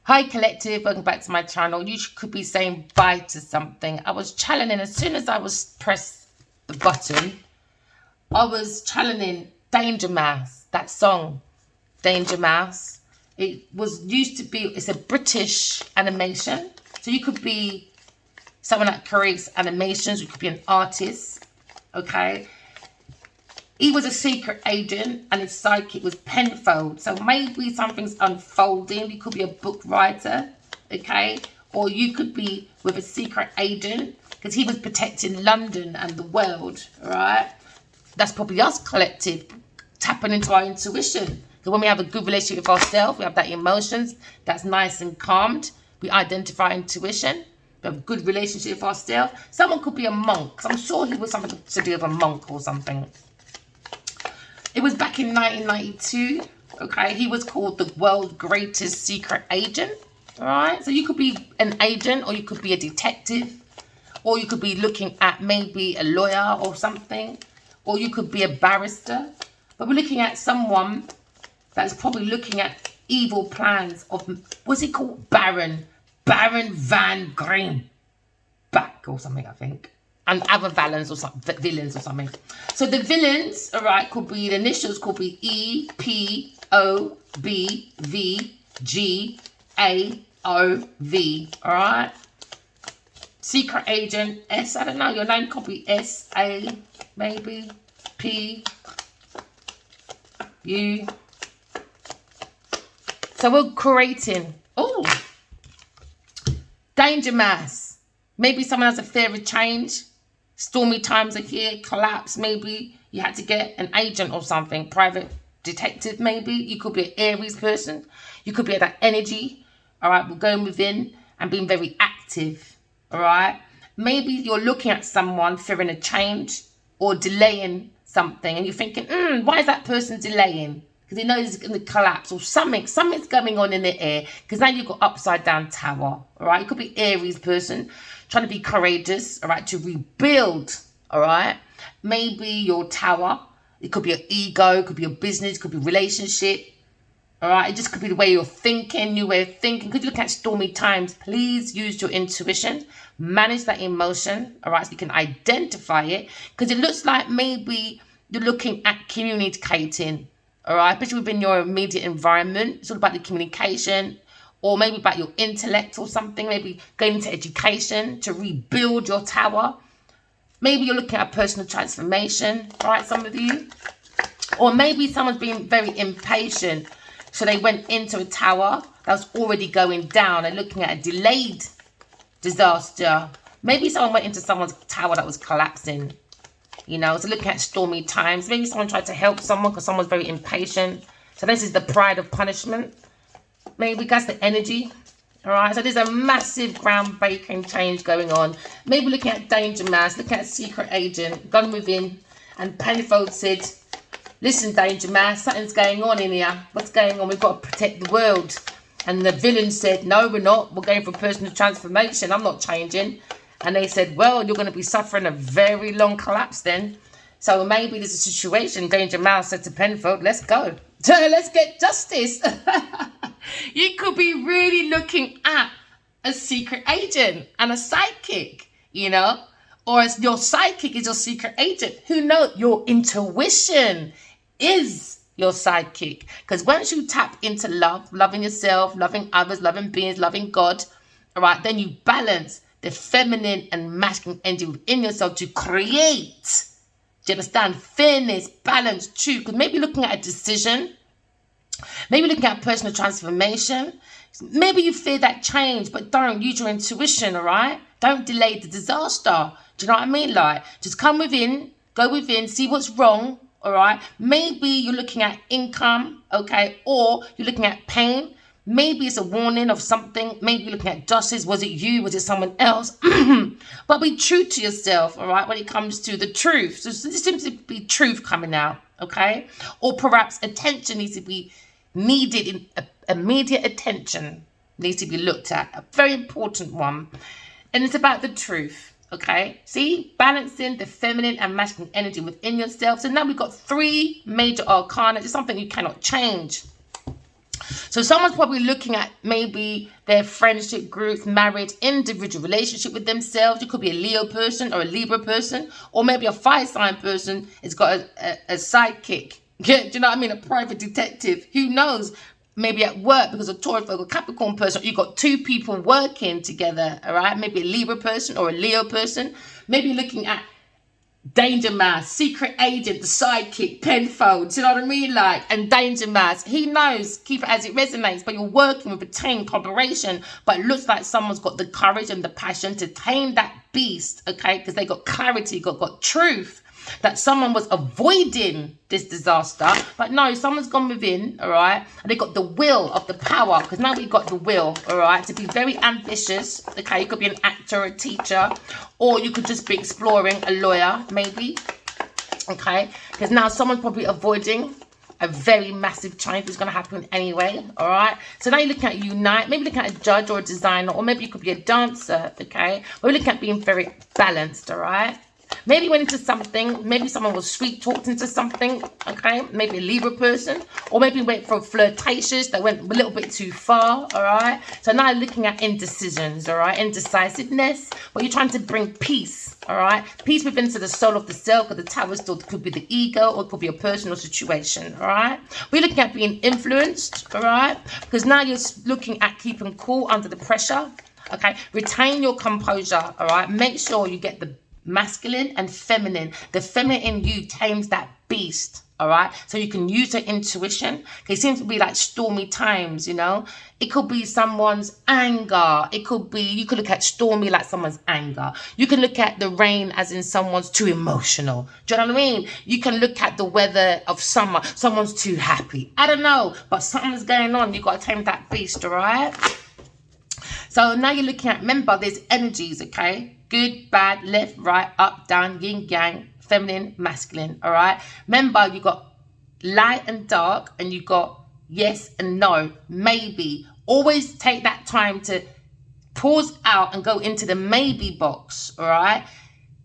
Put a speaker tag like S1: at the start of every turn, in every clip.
S1: Hi collective, welcome back to my channel. You could be saying bye to something. I was channeling, as soon as I was pressed the button, I was channeling Danger Mouse, that song, Danger Mouse. It was used to be, it's a British animation. So you could be someone that creates animations, you could be an artist, okay? He was a secret agent and his sidekick was Penfold. So maybe something's unfolding. You could be a book writer, okay? Or you could be with a secret agent because he was protecting London and the world, all right? That's probably us collective, tapping into our intuition. So when we have a good relationship with ourselves, we have that emotions, that's nice and calmed. We identify intuition. We have a good relationship with ourselves. Someone could be a monk. I'm sure he was something to do with a monk or something. It was back in 1992, okay? He was called the world's greatest secret agent, all right? So you could be an agent, or you could be a detective, or you could be looking at maybe a lawyer or something, or you could be a barrister. But we're looking at someone that's probably looking at evil plans of, what's he called? Baron Van Green back or something, I think. And other villains or something. So the villains, all right, could be, the initials could be E, P, O, B, V, G, A, O, V, all right? Secret agent, S, I don't know, your name could be S, A, maybe, P, U. So we're creating, oh, Danger Mouse. Maybe someone has a fear of change. Stormy times are here, collapse, maybe you had to get an agent or something, private detective maybe. You could be an Aries person. You could be at that energy, all right, we're going within and being very active, all right. Maybe you're looking at someone fearing a change or delaying something and you're thinking, why is that person delaying? Because he knows it's going to collapse or something's going on in the air, because now you've got upside down tower, all right. You could be Aries person, trying to be courageous, all right, to rebuild, all right. Maybe your tower, it could be your ego, it could be your business, it could be relationship, all right. It just could be the way you're thinking, new way of thinking. Could you look at stormy times? Please use your intuition, manage that emotion, all right, so you can identify it, because it looks like maybe you're looking at communicating, all right, especially within your immediate environment. It's all about the communication, or maybe about your intellect or something, maybe going into education to rebuild your tower. Maybe you're looking at personal transformation, right, some of you. Or maybe someone's being very impatient, so they went into a tower that was already going down and looking at a delayed disaster. Maybe someone went into someone's tower that was collapsing, you know, so looking at stormy times. Maybe someone tried to help someone because someone's very impatient. So this is the pride of punishment. Maybe that's the energy, all right? So there's a massive groundbreaking change going on. Maybe looking at Danger Mouse, looking at secret agent, gone within, and Penfold said, listen, Danger Mouse, something's going on in here. What's going on? We've got to protect the world. And the villain said, no, we're not. We're going for personal transformation. I'm not changing. And they said, well, you're going to be suffering a very long collapse then. So maybe there's a situation. Danger Mouse said to Penfold, let's go. Let's get justice. You could be really looking at a secret agent and a sidekick, you know, or as your sidekick is your secret agent. Who knows? Your intuition is your sidekick. Because once you tap into love, loving yourself, loving others, loving beings, loving God, all right, then you balance the feminine and masculine energy within yourself to create. Do you understand? Fairness, balance, truth. Because maybe looking at a decision, maybe looking at personal transformation. Maybe you fear that change, but don't use your intuition, all right? Don't delay the disaster. Do you know what I mean? Like, just come within, go within, see what's wrong, all right? Maybe you're looking at income, okay? Or you're looking at pain. Maybe it's a warning of something. Maybe you're looking at justice. Was it you? Was it someone else? But be true to yourself, all right, when it comes to the truth. So there seems to be truth coming out, okay? Or perhaps attention needs to be needed, in immediate attention needs to be looked at. A very important one. And it's about the truth, okay? See? Balancing the feminine and masculine energy within yourself. So now we've got 3 major arcana. It's something you cannot change. So someone's probably looking at maybe their friendship group, married, individual relationship with themselves. You could be a Leo person or a Libra person, or maybe a fire sign person has got a sidekick. Do you know what I mean? A private detective. Who knows? Maybe at work, because a Taurus or a Capricorn person, you've got two people working together, all right? Maybe a Libra person or a Leo person. Maybe looking at Danger Mouse, Secret Agent, the sidekick, Penfold, you know what I mean? Like, and Danger Mouse, he knows, keep it as it resonates, but you're working with a team collaboration, but it looks like someone's got the courage and the passion to tame that beast, okay? Because they got clarity, got truth, that someone was avoiding this disaster, but no, someone's gone within, all right? And they got the will of the power, because now we've got the will, all right, to be very ambitious, okay? You could be an actor, a teacher, or you could just be exploring, a lawyer, maybe, okay? Because now someone's probably avoiding a very massive change that's going to happen anyway, all right? So now you're looking at unite, maybe looking at a judge or a designer, or maybe you could be a dancer, okay? We're looking at being very balanced, all right? Maybe went into something, maybe someone was sweet talked into something, okay? Maybe a Libra person, or maybe went for flirtatious, that went a little bit too far, all right? So now you're looking at indecisions, all right? Indecisiveness, where you're trying to bring peace, all right? Peace within to the soul of the self, because the tower still could be the ego, or it could be a personal situation, all right? We're looking at being influenced, all right? Because now you're looking at keeping cool under the pressure, okay? Retain your composure, all right? Make sure you get the masculine and feminine. The feminine in you tames that beast, all right? So you can use your intuition. It seems to be like stormy times, you know? It could be someone's anger. It could be, you could look at stormy like someone's anger. You can look at the rain as in someone's too emotional. Do you know what I mean? You can look at the weather of summer. Someone's too happy. I don't know, but something's going on. You've got to tame that beast, all right? So now you're looking at, remember, there's energies, okay? Good, bad, left, right, up, down, yin, yang, feminine, masculine, all right? Remember, you got light and dark, and you got yes and no, maybe. Always take that time to pause out and go into the maybe box, all right?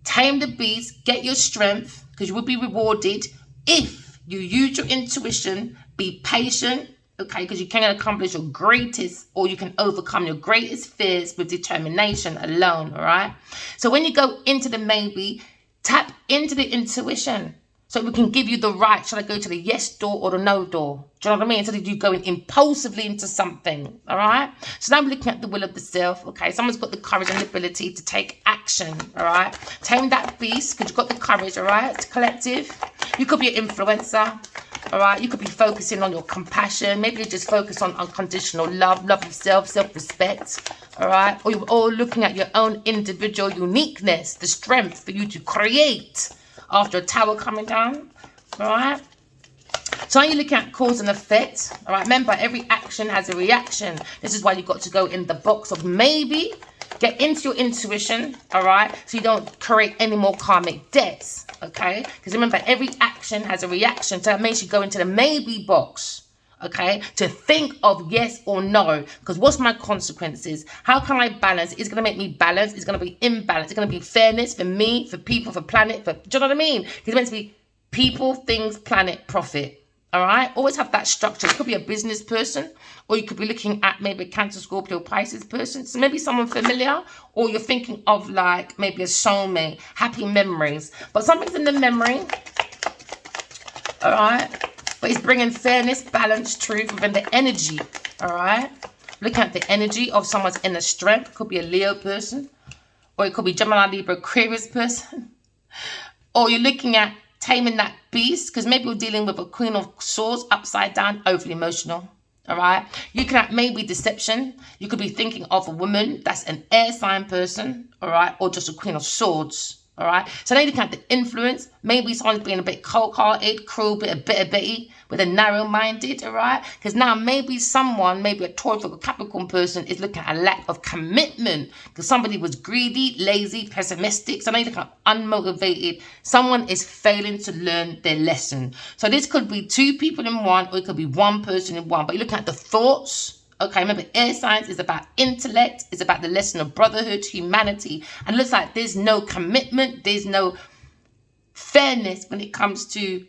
S1: Tame the beast, get your strength, because you will be rewarded if you use your intuition, be patient, okay, because you can accomplish your greatest, or you can overcome your greatest fears with determination alone, all right? So when you go into the maybe, tap into the intuition, so we can give you the right. Should I go to the yes door or the no door? Do you know what I mean? Instead of you going impulsively into something, all right? So now we're looking at the will of the self, okay? Someone's got the courage and the ability to take action, all right? Tame that beast, because you've got the courage, all right? It's collective. You could be an influencer. All right, you could be focusing on your compassion. Maybe you just focus on unconditional love, love of self, self-respect. All right, or you're all looking at your own individual uniqueness, the strength for you to create after a tower coming down. All right. So now you're looking at cause and effect. All right, remember, every action has a reaction. This is why you've got to go in the box of maybe. Get into your intuition, all right? So you don't create any more karmic debts, okay? Because remember, every action has a reaction. So that makes you go into the maybe box, okay? To think of yes or no. Because what's my consequences? How can I balance? It's going to make me balance. It's going to be imbalance. It's going to be fairness for me, for people, for planet. Do you know what I mean? It's meant to be people, things, planet, profit. All right, always have that structure. It could be a business person, or you could be looking at maybe a Cancer, Scorpio, Pisces person. So maybe someone familiar, or you're thinking of like maybe a soulmate, happy memories. But something's in the memory, all right? But it's bringing fairness, balance, truth within the energy, all right? Looking at the energy of someone's inner strength. Could be a Leo person, or it could be Gemini, Libra, Aquarius person. Or you're looking at taming that beast, because maybe you're dealing with a Queen of Swords upside down, overly emotional, all right? You can have maybe deception. You could be thinking of a woman that's an air sign person, all right? Or just a Queen of Swords, all right? So now you can have the influence. Maybe someone's being a bit cold-hearted, cruel, bit of bitter-bitty, with a narrow-minded, all right? Because now maybe someone, maybe a Taurus or a Capricorn person is looking at a lack of commitment, because somebody was greedy, lazy, pessimistic. So now you look at unmotivated. Someone is failing to learn their lesson. So this could be two people in one, or it could be one person in one. But you're looking at the thoughts. Okay, remember, air signs is about intellect. It's about the lesson of brotherhood, humanity. And it looks like there's no commitment. There's no fairness when it comes to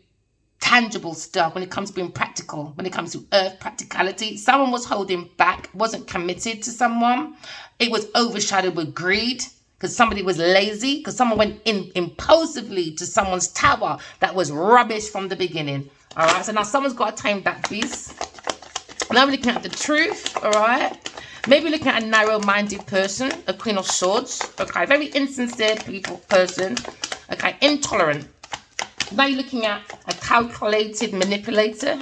S1: tangible stuff, when it comes to being practical, when it comes to earth practicality. Someone was holding back, wasn't committed to someone. It was overshadowed with greed because somebody was lazy, because someone went in impulsively to someone's tower that was rubbish from the beginning. All right, so now someone's got to tame that beast. Now we're looking at the truth. All right, maybe looking at a narrow-minded person, a Queen of Swords. Okay, very insincere person. Okay, intolerant. Now you're looking at a calculated manipulator.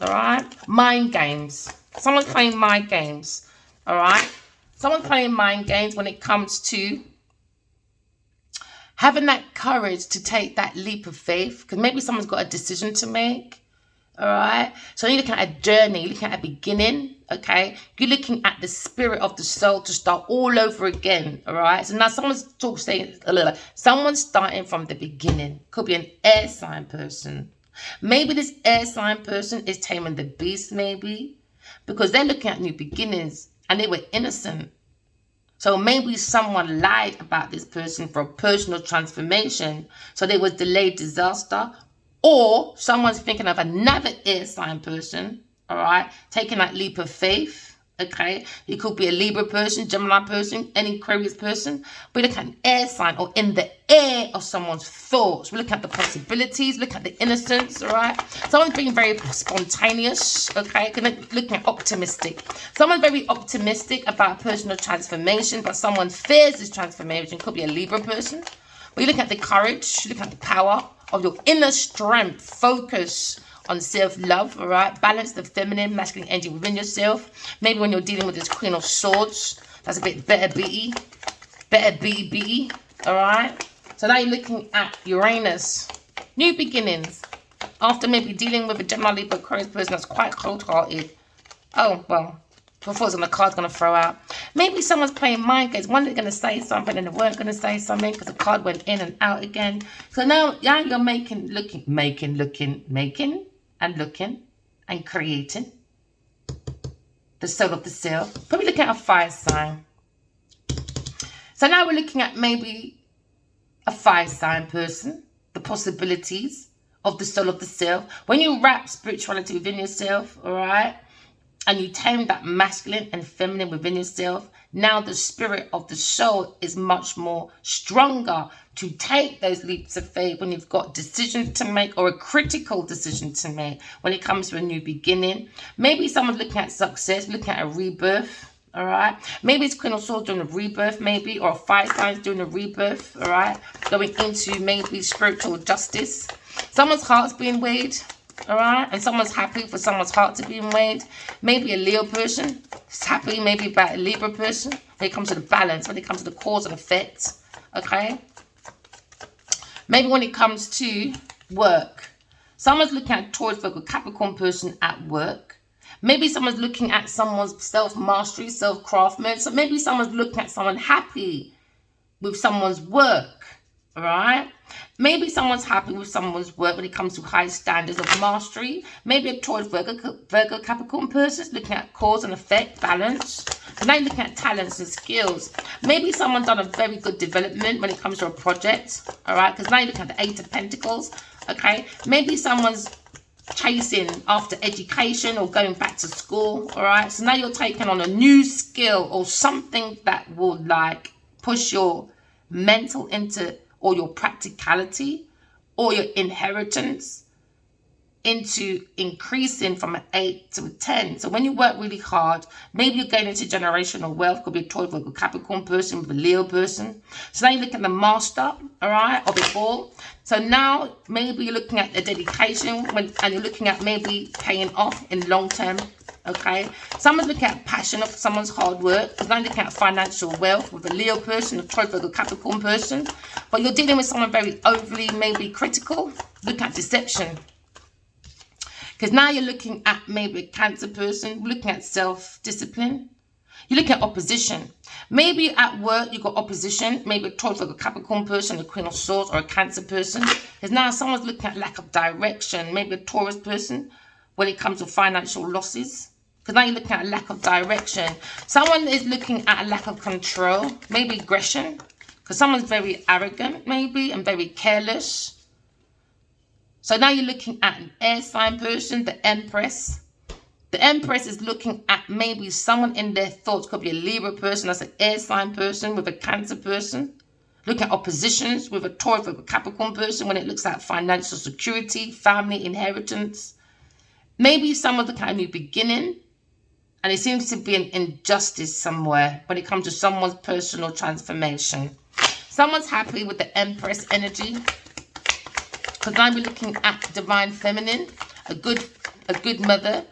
S1: All right, mind games. Someone's playing mind games. All right, someone's playing mind games when it comes to having that courage to take that leap of faith, because maybe someone's got a decision to make. All right, so you're looking at a journey, you're looking at a beginning. Okay, you're looking at the spirit of the soul to start all over again. All right, so now someone's someone's starting from the beginning. Could be an air sign person. Maybe this air sign person is taming the beast, maybe because they're looking at new beginnings and they were innocent. So maybe someone lied about this person for a personal transformation, so there was delayed disaster. Or someone's thinking of another air sign person, all right, taking that leap of faith, okay? It could be a Libra person, Gemini person, any Aquarius person. We look at an air sign or in the air of someone's thoughts. We look at the possibilities, look at the innocence, all right? Someone's being very spontaneous, okay? Looking at optimistic. Someone's very optimistic about personal transformation, but someone fears this transformation. Could be a Libra person. We look at the courage, look at the power of your inner strength, focus on self-love, all right? Balance the feminine, masculine energy within yourself. Maybe when you're dealing with this Queen of Swords, that's a bit better beaty, all right? So now you're looking at Uranus, new beginnings. After maybe dealing with a Gemini, Libra, Aquarius person that's quite cold-hearted. Oh, well, before it's on the card's going to throw out. Maybe someone's playing mind games. One, they're going to say something and they weren't going to say something because the card went in and out again. So now you're making and creating the soul of the self. Probably looking at a fire sign. So now we're looking at maybe a fire sign person, the possibilities of the soul of the self. When you wrap spirituality within yourself, all right, and you tame that masculine and feminine within yourself, now the spirit of the soul is much more stronger to take those leaps of faith when you've got decisions to make or a critical decision to make when it comes to a new beginning. Maybe someone's looking at success, looking at a rebirth, all right? Maybe it's Queen of Swords doing a rebirth, maybe, or a fire sign doing a rebirth, all right? Going into maybe spiritual justice. Someone's heart's being weighed. All right, and someone's happy for someone's heart to be weighed. Maybe a Leo person is happy, maybe about a Libra person. When it comes to the balance, when it comes to the cause and effect, okay? Maybe when it comes to work, someone's looking at a Taurus, Virgo, Capricorn person at work. Maybe someone's looking at someone's self-mastery, self-craftsman. So maybe someone's looking at someone happy with someone's work, all right? Maybe someone's happy with someone's work when it comes to high standards of mastery. Maybe a Taurus, Virgo, Capricorn person is looking at cause and effect, balance. And now you're looking at talents and skills. Maybe someone's done a very good development when it comes to a project, all right? Because now you're looking at the Eight of Pentacles, okay? Maybe someone's chasing after education or going back to school, all right? So now you're taking on a new skill or something that will like push your mental into or your practicality or your inheritance into increasing from an 8 to a 10. So when you work really hard, maybe you're going into generational wealth. Could be a Taurus, Virgo, Capricorn person with a Leo person. So now you look at the master, all right, of it all. So now maybe you're looking at the dedication and you're looking at maybe paying off in long term. Okay, someone's looking at passion of someone's hard work. Because now looking at financial wealth with a Leo person, a Taurus, Virgo, Capricorn person. But you're dealing with someone very overly maybe critical. Look at deception. Because now you're looking at maybe a Cancer person, looking at self-discipline. You're looking at opposition. Maybe at work you've got opposition. Maybe a Taurus, Virgo, Capricorn person, a Queen of Swords, or a Cancer person. Because now someone's looking at lack of direction. Maybe a Taurus person when it comes to financial losses. Because now you're looking at a lack of direction. Someone is looking at a lack of control. Maybe aggression. Because someone's very arrogant, maybe, and very careless. So now you're looking at an air sign person, the Empress. The Empress is looking at maybe someone in their thoughts. Could be a Libra person, that's an air sign person with a Cancer person. Look at oppositions with a Taurus, with a Capricorn person when it looks at financial security, family, inheritance. Maybe someone looking at a new beginning. And it seems to be an injustice somewhere when it comes to someone's personal transformation. Someone's happy with the Empress energy. Because now we're looking at divine feminine, a good mother,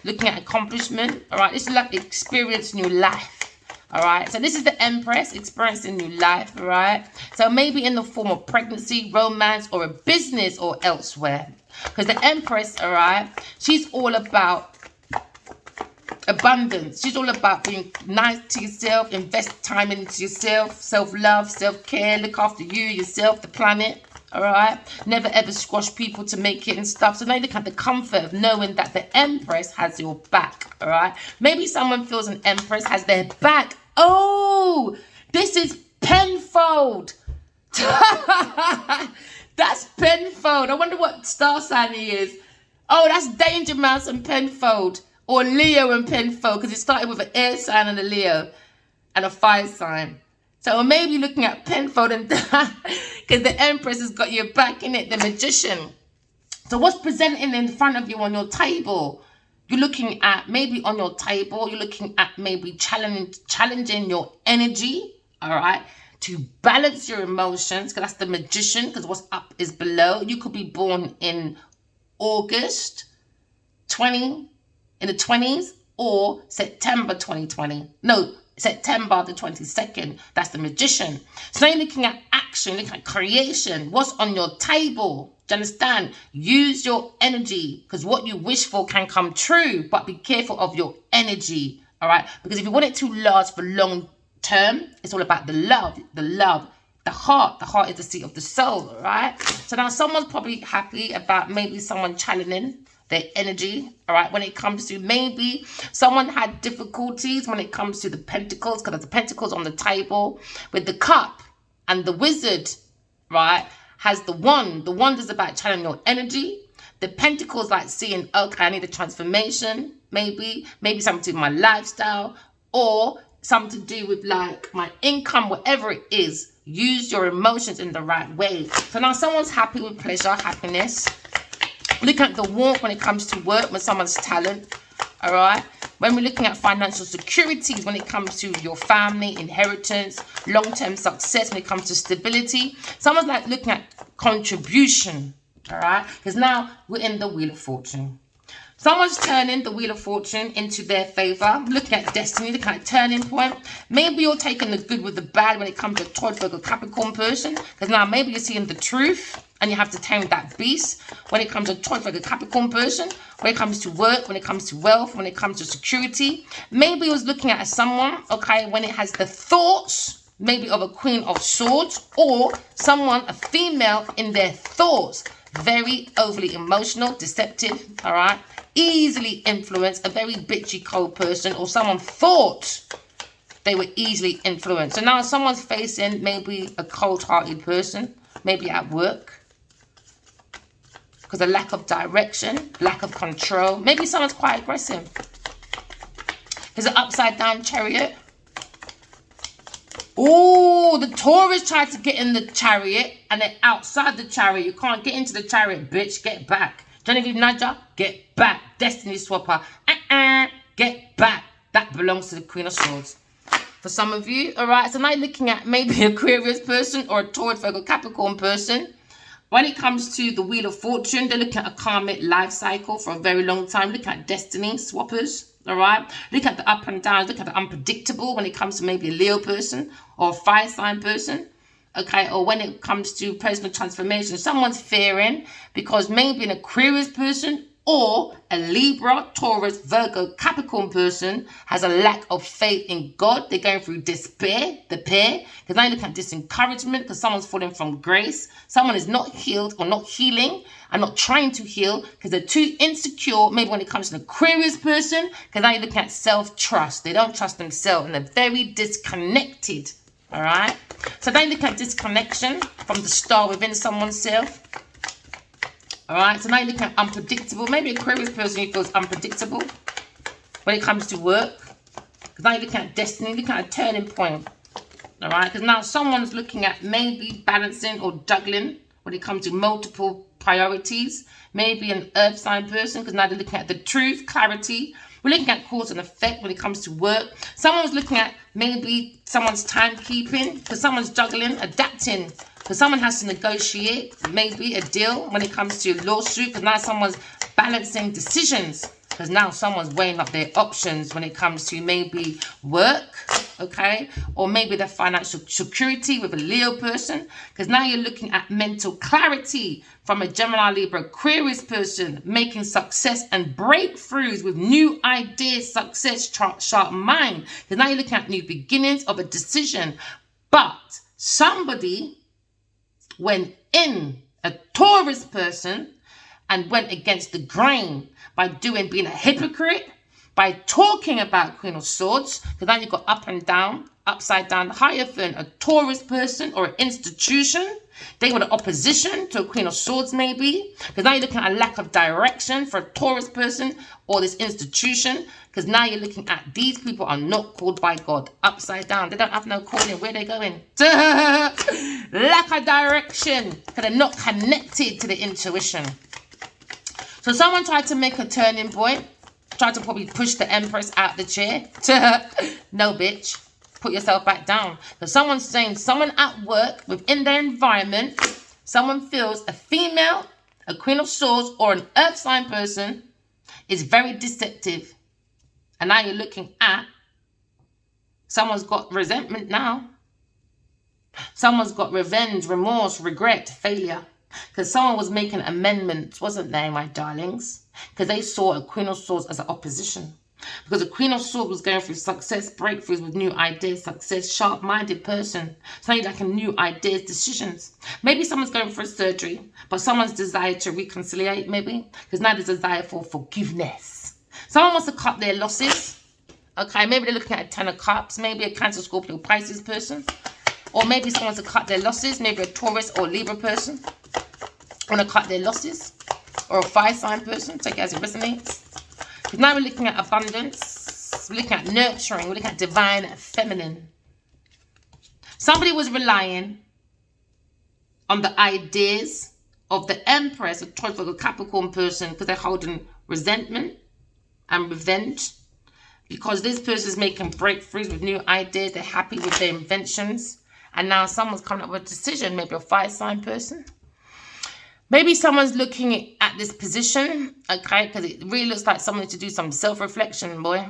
S1: looking at accomplishment. All right, this is like experience new life. All right, so this is the Empress experiencing new life. All right, so maybe in the form of pregnancy, romance, or a business or elsewhere. Because the Empress, all right, she's all about abundance. She's all about being nice to yourself, invest time into yourself, self-love, self-care, look after you, yourself, the planet. All right, never ever squash people to make it and stuff. So now look at the comfort of knowing that the Empress has your back. All right, maybe someone feels an Empress has their back. Oh, this is Penfold. That's Penfold. I wonder what star sign he is. Oh, that's Danger Mouse and Penfold, or Leo and Penfold, because it started with an air sign and a Leo and a fire sign. So maybe looking at Penfold and because the Empress has got your back in it, the Magician. So what's presenting in front of you on your table? You're looking at maybe on your table, you're looking at maybe challenging your energy, all right, to balance your emotions, because that's the Magician, because what's up is below. You could be born in August in the 20s or September 2020. No, September the 22nd. That's the Magician. So now you're looking at action, looking at creation. What's on your table? Do you understand? Use your energy, because what you wish for can come true, but be careful of your energy, all right? Because if you want it to last for long term, it's all about the love, the heart. The heart is the seat of the soul, all right? So now someone's probably happy about maybe someone channeling their energy, all right, when it comes to maybe someone had difficulties when it comes to the Pentacles, because the Pentacles on the table with the Cup, and the Wizard, right, has the Wand. The Wand is about channeling your energy. The Pentacles like seeing, okay, I need a transformation, maybe something to do with my lifestyle, or something to do with like my income, whatever it is. Use your emotions in the right way. So now someone's happy with pleasure, happiness. Look at the warmth when it comes to work, when someone's talent, all right? When we're looking at financial securities, when it comes to your family, inheritance, long-term success, when it comes to stability. Someone's like looking at contribution, all right? Because now we're in the Wheel of Fortune. Someone's turning the Wheel of Fortune into their favor. Looking at destiny, looking at turning point. Maybe you're taking the good with the bad when it comes to Taurus, Virgo, Capricorn person. Because now maybe you're seeing the truth and you have to tame that beast when it comes to Taurus, Virgo, Capricorn person. When it comes to work, when it comes to wealth, when it comes to security. Maybe you was looking at someone, okay, when it has the thoughts, maybe of a Queen of Swords, or someone, a female in their thoughts. Very overly emotional, deceptive, all right? Easily influenced, a very bitchy, cold person, or someone thought they were easily influenced. So now someone's facing maybe a cold-hearted person, maybe at work, because of lack of direction, lack of control. Maybe someone's quite aggressive. There's an upside-down Chariot. Oh, the Taurus tried to get in the Chariot, and they're outside the Chariot. You can't get into the Chariot, bitch. Get back. Genevieve Nadja, get back. Destiny Swapper, get back. That belongs to the Queen of Swords. For some of you, all right? So now you're looking at maybe an Aquarius person or a Taurus, Virgo, Capricorn person. When it comes to the Wheel of Fortune, they're looking at a karmic life cycle for a very long time. Look at destiny swappers, all right? Look at the up and down. Look at the unpredictable when it comes to maybe a Leo person or a fire sign person. Okay, or when it comes to personal transformation, someone's fearing because maybe an Aquarius person or a Libra, Taurus, Virgo, Capricorn person has a lack of faith in God. They're going through despair, the pair, because now you look at disencouragement because someone's falling from grace. Someone is not healed or not healing and not trying to heal because they're too insecure, maybe when it comes to an Aquarius person, because now you're looking at self-trust. They don't trust themselves and they're very disconnected. All right, so then look at disconnection from the star within someone's self. All right, so now you're looking at unpredictable. Maybe Aquarius person who feels unpredictable when it comes to work. Because now you're looking at destiny, looking at a turning point. All right, because now someone's looking at maybe balancing or juggling when it comes to multiple priorities. Maybe an earth sign person, because now they're looking at the truth, clarity. We're looking at cause and effect when it comes to work. Someone's looking at maybe someone's timekeeping, because someone's juggling, adapting. Because someone has to negotiate maybe a deal when it comes to lawsuit. Because now someone's balancing decisions. Because now someone's weighing up their options when it comes to maybe work, okay? Or maybe the financial security with a Leo person. Because now you're looking at mental clarity from a Gemini, Libra, Aquarius person, making success and breakthroughs with new ideas, success, sharp mind. Because now you're looking at new beginnings of a decision. But somebody went in, a Taurus person, and went against the grain by being a hypocrite, by talking about Queen of Swords, because now you've got up and down, upside down, Hierophant, a Taurus person or an institution. They were the opposition to a Queen of Swords maybe, because now you're looking at a lack of direction for a Taurus person or this institution, because now you're looking at these people are not called by God, upside down. They don't have no calling. Where they going? Lack of direction, because they're not connected to the intuition. So someone tried to make a turning point, tried to probably push the Empress out the chair. No, bitch. Put yourself back down. So someone's saying someone at work, within their environment, someone feels a female, a Queen of Swords, or an earth sign person is very deceptive. And now you're looking at someone's got resentment now. Someone's got revenge, remorse, regret, failure. Because someone was making amendments, wasn't they, my darlings? Because they saw a Queen of Swords as an opposition. Because the Queen of Swords was going through success, breakthroughs with new ideas, success, sharp-minded person. Something like a new ideas, decisions. Maybe someone's going for a surgery, but someone's desire to reconciliate, maybe. Because now there's a desire for forgiveness. Someone wants to cut their losses. Okay, maybe they're looking at a 10 of Cups, maybe a Cancer, Scorpio, Pisces person. Or maybe someone wants to cut their losses, maybe a Taurus or Libra person. Want to cut their losses, or a fire sign person, take it as it resonates. Because now we're looking at abundance, we're looking at nurturing, we're looking at divine feminine. Somebody was relying on the ideas of the Empress, a Taurus or Capricorn person, because they're holding resentment and revenge. Because this person is making breakthroughs with new ideas, they're happy with their inventions. And now someone's coming up with a decision, maybe a fire sign person. Maybe someone's looking at this position, okay, because it really looks like someone needs to do some self-reflection, boy.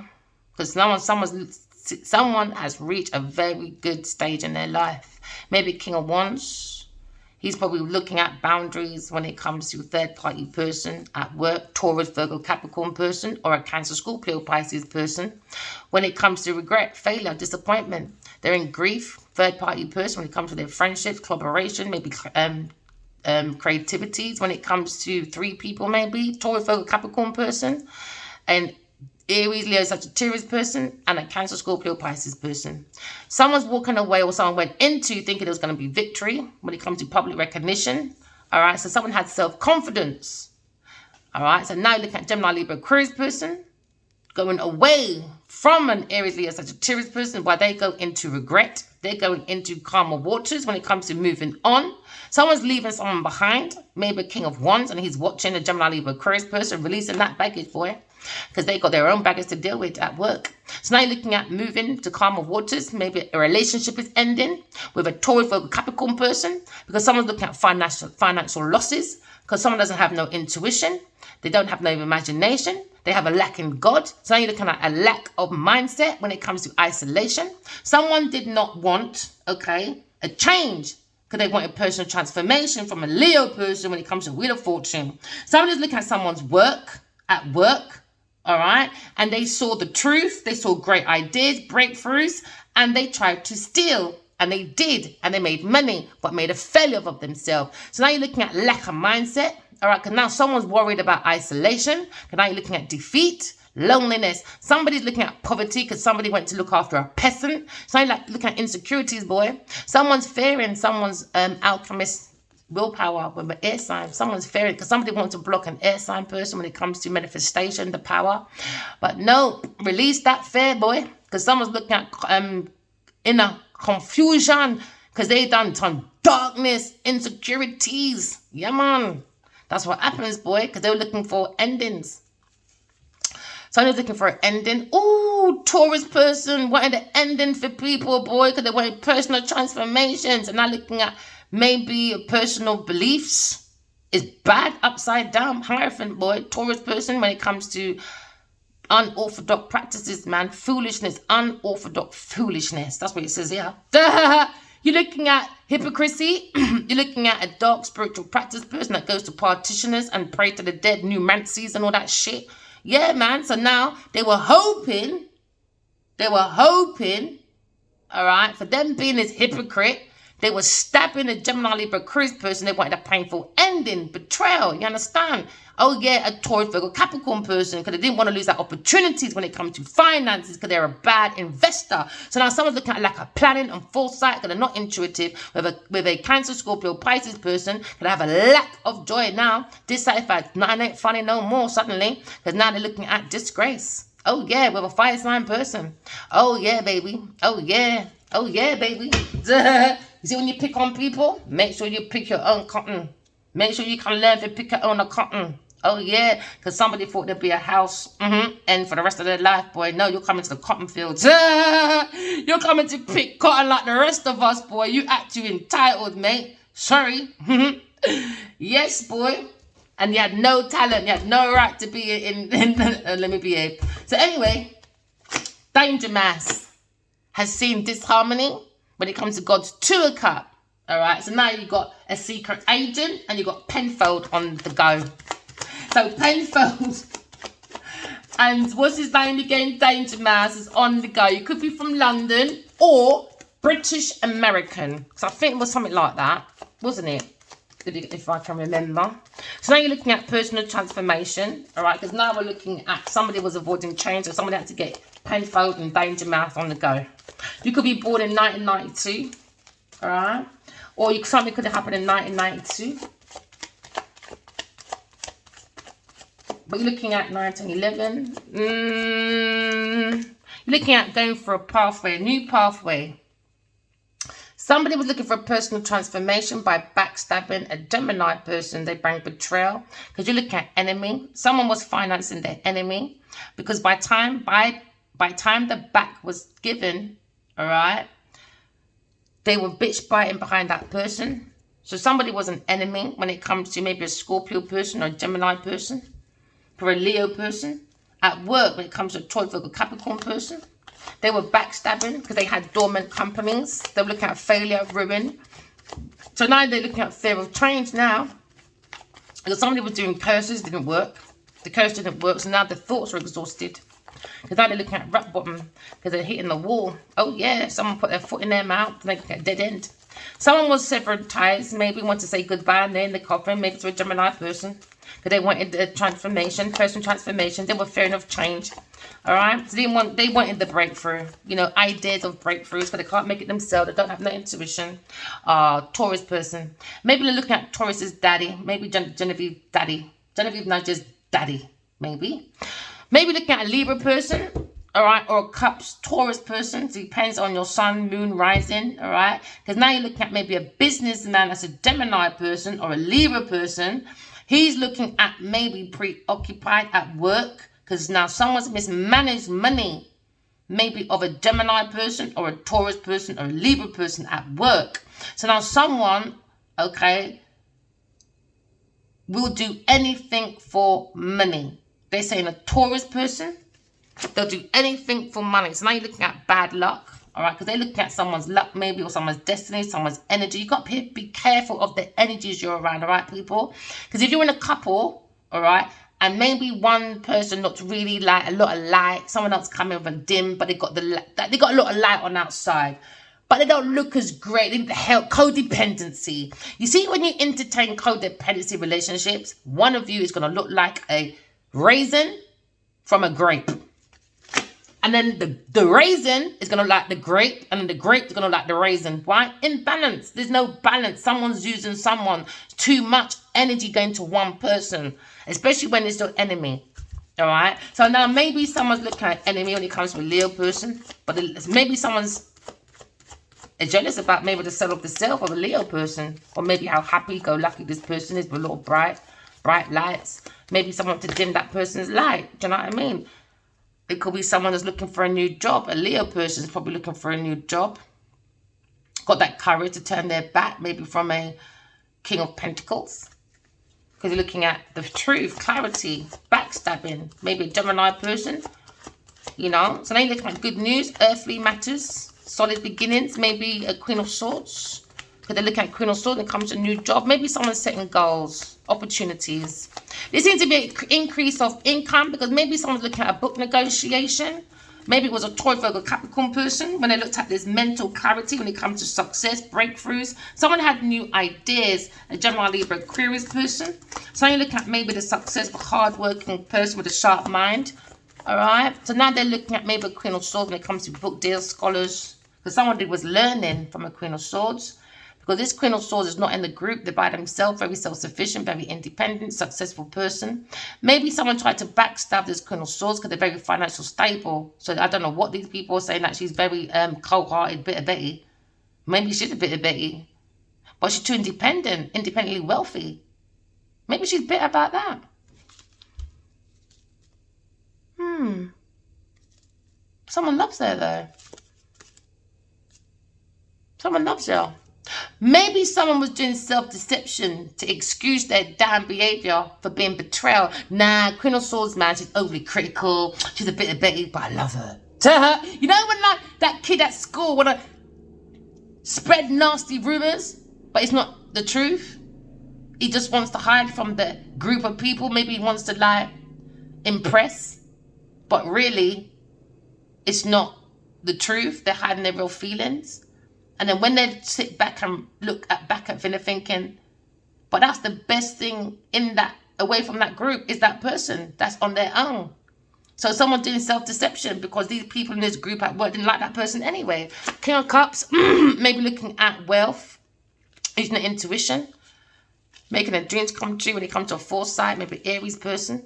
S1: Because someone has reached a very good stage in their life. Maybe King of Wands. He's probably looking at boundaries when it comes to a third-party person at work, Taurus, Virgo, Capricorn person, or a Cancer, Scorpio, Pisces person. When it comes to regret, failure, disappointment, they're in grief, third-party person when it comes to their friendships, collaboration, maybe creativities when it comes to three people, maybe Taurus, Virgo, Capricorn person, and Aries, Leo, Sagittarius person, and a Cancer, Scorpio, Pisces person. Someone's walking away, or someone went into thinking it was going to be victory when it comes to public recognition. All right, so someone had self-confidence. All right, so now look at Gemini, Libra, Aquarius person going away from an Aries, Leo, Sagittarius person, where they go into regret. They're going into calmer waters when it comes to moving on. Someone's leaving someone behind, maybe a King of Wands, and he's watching a Gemini, Libra, Aquarius person releasing that baggage, boy, because they got their own baggage to deal with at work. So now you're looking at moving to calmer waters. Maybe a relationship is ending with a Taurus, Virgo, Capricorn person, because someone's looking at financial losses, because someone doesn't have no intuition. They don't have no imagination. They have a lack in God. So now you're looking at a lack of mindset when it comes to isolation. Someone did not want, okay, a change, because they wanted personal transformation from a Leo person when it comes to Wheel of Fortune. Somebody's looking at someone's work, at work, all right? And they saw the truth. They saw great ideas, breakthroughs, and they tried to steal. And they did, and they made money, but made a failure of themselves. So now you're looking at lack of mindset, all right? Because now someone's worried about isolation. Because now you're looking at defeat, loneliness. Somebody's looking at poverty because somebody went to look after a peasant. So you're like looking at insecurities, boy. Someone's fearing someone's alchemist willpower with an air sign. Someone's fairy, because somebody wants to block an air sign person when it comes to manifestation, the power. But no, release that fear, boy, because someone's looking at inner confusion, because they done some darkness, insecurities. Yeah, man. That's what happens, boy, because they were looking for endings. Someone's looking for an ending. Ooh, Taurus person wanted an ending for people, boy, because they wanted personal transformations. And now looking at maybe personal beliefs is bad upside down. Hierophant, boy, Taurus person when it comes to unorthodox practices, man. Foolishness, unorthodox foolishness. That's what it says here. You're looking at hypocrisy. You're looking at a dark spiritual practice person that goes to partitioners and pray to the dead, numancies and all that shit. Yeah, man. So now they were hoping, all right, for them being this hypocrite, they were stabbing a Gemini Libra Aquarius person. They wanted a painful ending, betrayal. You understand? Oh, yeah, a Taurus, Virgo, Capricorn person, because they didn't want to lose that opportunities when it comes to finances, because they're a bad investor. So now someone's looking at like a planning and foresight, because they're not intuitive. With a Cancer, Scorpio, Pisces person, they have a lack of joy now. Dissatisfied. Now it ain't funny no more suddenly, because now they're looking at disgrace. Oh, yeah, with a fire sign person. Oh, yeah, baby. Oh, yeah. Oh, yeah, baby. You see when you pick on people, make sure you pick your own cotton. Make sure you can learn to pick your own cotton. Oh, yeah, because somebody thought there'd be a house and for the rest of their life, boy. No, you're coming to the cotton fields. You're coming to pick cotton like the rest of us, boy. You act you entitled, mate. Sorry. Yes, boy. And you had no talent. You had no right to be in let me behave. So anyway, Danger Mass has seen disharmony when it comes to God's Two of Cups. All right, so now you got a secret agent and you got Penfold on the go. So Penfold and what's his name again? Danger Mouse is on the go. You could be from London or British American. So I think it was something like that, wasn't it? If I can remember. So now you're looking at personal transformation. All right, because now we're looking at somebody was avoiding change, or somebody had to get Penfold and Danger Mouse on the go. You could be born in 1992. All right. Or something could have happened in 1992. But you're looking at 1911. You're looking at going for a pathway, a new pathway. Somebody was looking for a personal transformation by backstabbing a Gemini person. They bring betrayal. Because you're looking at enemy. Someone was financing their enemy. Because by time the back was given, all right, they were bitch biting behind that person. So somebody was an enemy when it comes to maybe a Scorpio person or a Gemini person, or a Leo person. At work, when it comes to a Taurus, Virgo, Capricorn person, they were backstabbing because they had dormant companies. They were looking at failure, ruin. So now they're looking at fear of change now. Because somebody was doing curses, didn't work. The curse didn't work, so now the thoughts are exhausted. Because now they're looking at rock bottom because they're hitting the wall. Oh, yeah, someone put their foot in their mouth and they get a dead end. Someone was severed ties, maybe want to say goodbye and they're in the coffin, maybe to a Gemini person. Because they wanted a transformation, personal transformation. They were fearing of change. All right? So they wanted the breakthrough. You know, ideas of breakthroughs, but they can't make it themselves. They don't have no intuition. Taurus person. Maybe they're looking at Taurus's daddy. Maybe Genevieve daddy. Genevieve Nudge's daddy, maybe. Maybe looking at a Libra person, all right, or a Cups Taurus person. So it depends on your sun, moon, rising, all right? Because now you're looking at maybe a businessman that's a Gemini person or a Libra person. He's looking at maybe preoccupied at work because now someone's mismanaged money, maybe of a Gemini person or a Taurus person or a Libra person at work. So now someone, okay, will do anything for money. They're saying a Taurus person, they'll do anything for money. So now you're looking at bad luck, all right? Because they're looking at someone's luck maybe, or someone's destiny, someone's energy. You got to be careful of the energies you're around, all right, people? Because if you're in a couple, all right, and maybe one person looks really like a lot of light, someone else coming with a dim, but they got a lot of light on outside. But they don't look as great. They need the help. Codependency. You see, when you entertain codependency relationships, one of you is going to look like a raisin from a grape. And then the raisin is going to like the grape, and then the grape is going to like the raisin. Why? Imbalance. There's no balance. Someone's using someone. Too much energy going to one person, especially when it's your enemy. All right? So now maybe someone's looking at enemy when it comes to a Leo person, but maybe someone's jealous about maybe the side of the self of a Leo person, or maybe how happy-go-lucky this person is with little bright lights. Maybe someone to dim that person's light. Do you know what I mean? It could be someone that's looking for a new job. A Leo person is probably looking for a new job. Got that courage to turn their back, maybe from a King of Pentacles. Because you're looking at the truth, clarity, backstabbing. Maybe a Gemini person. You know? So now you're looking at good news, earthly matters, solid beginnings. Maybe a Queen of Swords. Because they're looking at Queen of Swords and it comes to a new job. Maybe someone's setting goals, opportunities. There seems to be an increase of income because maybe someone's looking at a book negotiation. Maybe it was a Taurus, Virgo, Capricorn person when they looked at this mental clarity when it comes to success, breakthroughs. Someone had new ideas, a Gemini, Libra, Aquarius person. So you're looking at maybe the successful, hard-working person with a sharp mind. All right? So now they're looking at maybe a Queen of Swords when it comes to book deals, scholars. Because someone was learning from a Queen of Swords. Because this Queen of Swords is not in the group. They're by themselves, very self-sufficient, very independent, successful person. Maybe someone tried to backstab this Queen of Swords because they're very financially stable. So I don't know what these people are saying, that she's very cold-hearted, bitter Betty. Maybe she's a bitter Betty. But she's too independent, independently wealthy. Maybe she's bitter about that. Someone loves her, though. Someone loves her. Maybe someone was doing self-deception to excuse their damn behavior for being betrayal. Nah, Queen of Swords, man, she's overly critical. She's a bit of Betty, but I love her. You know when like that kid at school wanna spread nasty rumors, but it's not the truth? He just wants to hide from the group of people. Maybe he wants to like impress, but really it's not the truth. They're hiding their real feelings. And then when they sit back and look back at Villa thinking, but that's the best thing in that, away from that group, is that person that's on their own. So someone doing self-deception because these people in this group at work didn't like that person anyway. King of Cups, maybe looking at wealth, using their intuition, making their dreams come true when it comes to a foresight, maybe Aries person.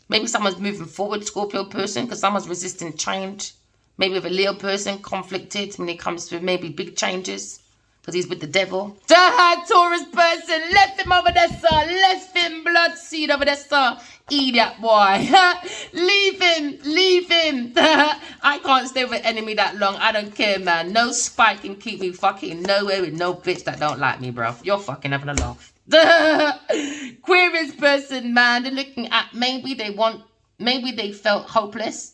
S1: Maybe someone's moving forward, Scorpio person, because someone's resisting change. Maybe with a Leo person, conflicted when it comes to maybe big changes because he's with the devil. Taurus person, left him over there, sir. Left him blood seed over there, sir. Idiot boy. Leave him. I can't stay with an enemy that long. I don't care, man. No spike can keep me fucking nowhere with no bitch that don't like me, bro. You're fucking having a laugh. Aquarius person, man. They're looking at maybe they felt hopeless.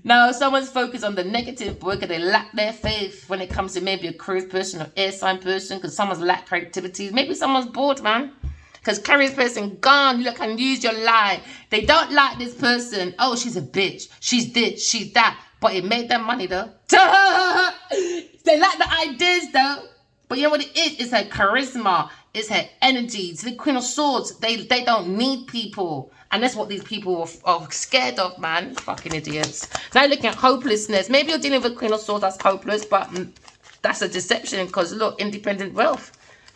S1: Now, someone's focused on the negative because they lack their faith when it comes to maybe a Aquarius person or air sign person because someone's lack creativity. Maybe someone's bored, man. Because Aquarius person gone, you look and use your lie. They don't like this person. Oh, she's a bitch. She's this, she's that. But it made them money, though. They like the ideas, though. But you know what it is? It's her charisma. It's her energy. It's the Queen of Swords. They don't need people. And that's what these people are scared of, man. Fucking idiots. Now you're looking at hopelessness. Maybe you're dealing with a Queen of Swords that's hopeless, but that's a deception because, look, independent wealth.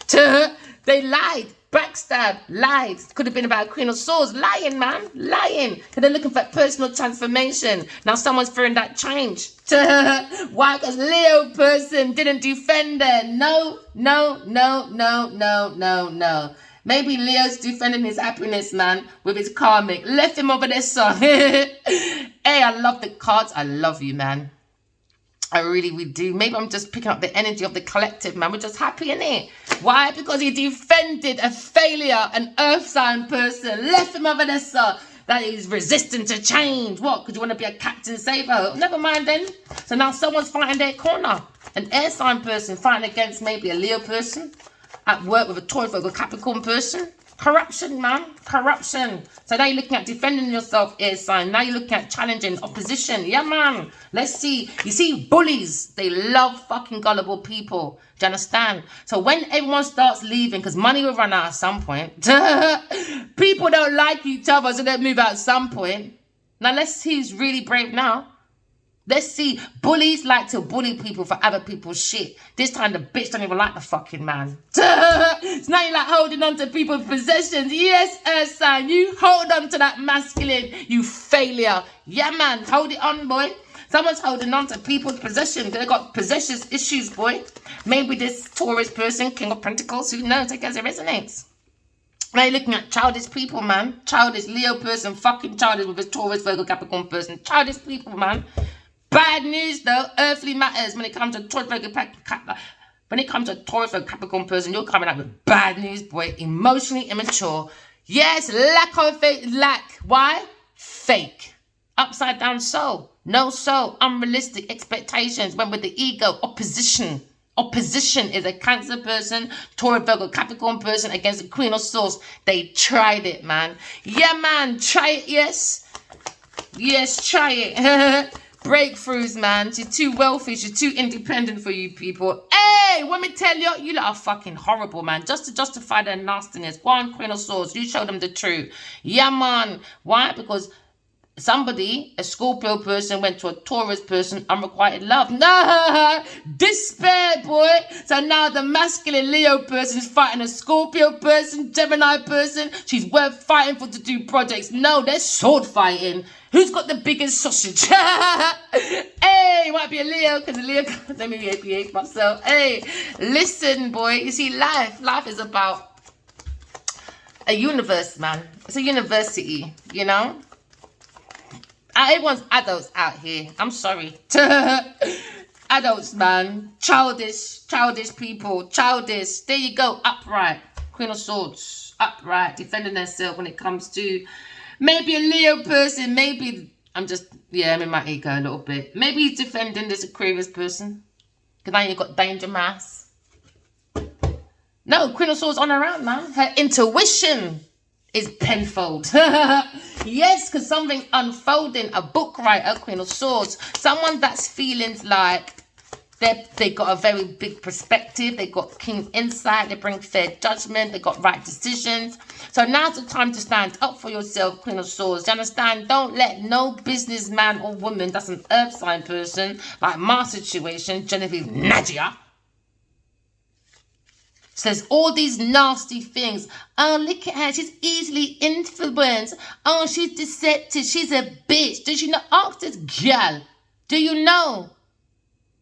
S1: They lied. Backstab. Lied. Could have been about a Queen of Swords. Lying, man. Lying. Because they're looking for personal transformation. Now someone's fearing that change. Why? Because Leo person didn't defend her. No. Maybe Leo's defending his happiness, man, with his karmic. Left him over there, son. Hey, I love the cards. I love you, man. I really do. Maybe I'm just picking up the energy of the collective, man. We're just happy, innit? Why? Because he defended a failure, an earth sign person. Left him over there, sir. That is resistant to change. What? Because you want to be a captain saver? Never mind then. So now someone's fighting their corner. An air sign person fighting against maybe a Leo person. At work with a Taurus, Virgo, Capricorn person. Corruption, man. Corruption. So now you're looking at defending yourself, air sign. Now you're looking at challenging opposition. Yeah, man. Let's see. You see, bullies, they love fucking gullible people. Do you understand? So when everyone starts leaving, because money will run out at some point. People don't like each other, so they'll move out at some point. Now let's see who's really brave now. Let's see. Bullies like to bully people for other people's shit. This time the bitch don't even like the fucking man. So now you're like holding on to people's possessions. Yes, Earth sign. You hold on to that masculine, you failure. Yeah, man. Hold it on, boy. Someone's holding on to people's possessions. They got possession issues, boy. Maybe this Taurus person, King of Pentacles, who knows? I guess it resonates. Now you're looking at childish people, man. Childish Leo person, fucking childish with his Taurus, Virgo, Capricorn person. Childish people, man. Bad news though, earthly matters when it comes to Taurus, Virgo, when it comes to Taurus, Virgo, Capricorn person, you're coming out with bad news, boy. Emotionally immature. Yes, lack of faith, lack. Why? Fake. Upside down soul. No soul. Unrealistic expectations. Went with the ego. Opposition. Opposition is a Cancer person, Taurus, Virgo, Capricorn person against the Queen of Swords. They tried it, man. Yeah, man. Try it, yes. Yes, try it. Breakthroughs, man. She's too wealthy. She's too independent for you people. Hey, let me tell you, you lot are fucking horrible, man. Just to justify their nastiness. Go on, Queen of Swords. You show them the truth. Yeah, man. Why? Because somebody, a Scorpio person, went to a Taurus person, unrequited love. Nah, despair, boy. So now the masculine Leo person is fighting a Scorpio person, Gemini person. She's worth fighting for to do projects. No, they're sword fighting. Who's got the biggest sausage? Hey, it might be a Leo, because a Leo, let me behave myself. Hey, listen, boy. You see, life is about a universe, man. It's a university, you know? Everyone's adults out here. I'm sorry. Adults, man. Childish people. Childish. There you go. Upright. Queen of Swords. Upright. Defending herself when it comes to maybe a Leo person. Maybe I'm in my ego a little bit. Maybe he's defending this Aquarius person. Because now you've got danger mass. No, Queen of Swords on her own, man. Her intuition is penfold. Yes, because something unfolding. A book writer, Queen of Swords. Someone that's feeling like they got a very big perspective. They got keen insight. They bring fair judgment. They got right decisions. So now's the time to stand up for yourself, Queen of Swords. You understand? Don't let no businessman or woman that's an earth sign person, like my situation, Genevieve Nadia, says all these nasty things. Oh, look at her. She's easily influenced. Oh, she's deceptive. She's a bitch. Did you not ask this girl? Do you know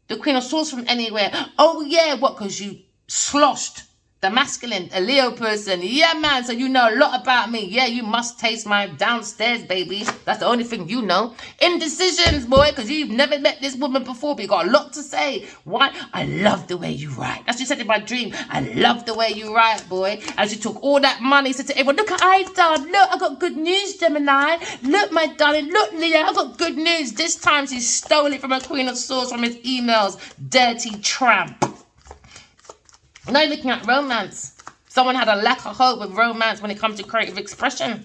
S1: the Queen of Swords from anywhere? Oh, yeah. What? Because you sloshed the masculine, a Leo person. Yeah, man. So you know a lot about me. Yeah, you must taste my downstairs, baby. That's the only thing you know. Indecisions, boy, because you've never met this woman before, but you got a lot to say. Why? I love the way you write. That's what you said in my dream. I love the way you write, boy. As you took all that money, said to everyone, look at I done. Look, I got good news, Gemini. Look, my darling. Look, Leo, I got good news. This time she stole it from a Queen of Swords from his emails. Dirty tramp. Now you're looking at romance. Someone had a lack of hope with romance when it comes to creative expression.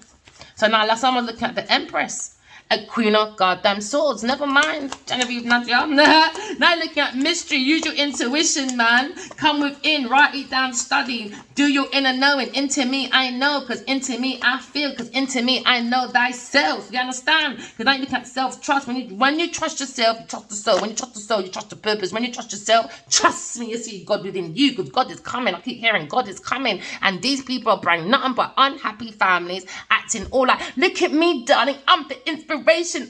S1: So now someone looking at the Empress. A Queen of goddamn Swords. Never mind, Genevieve Nadia. Now you're looking at mystery. Use your intuition, man. Come within. Write it down. Study. Do your inner knowing. Into me, I know. Because into me, I feel. Because into me, I know thyself. You understand? Because now you're looking at self-trust. When you trust yourself, you trust the soul. When you trust the soul, you trust the purpose. When you trust yourself, trust me, you see God within you. Because God is coming. I keep hearing God is coming. And these people are bringing nothing but unhappy families. Acting all like, look at me, darling. I'm the inspiration.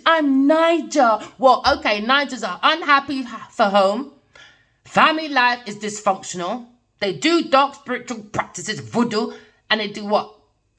S1: I'm Niger. Well, okay, Nigers are unhappy for home. Family life is dysfunctional. They do dark spiritual practices, voodoo, and they do what?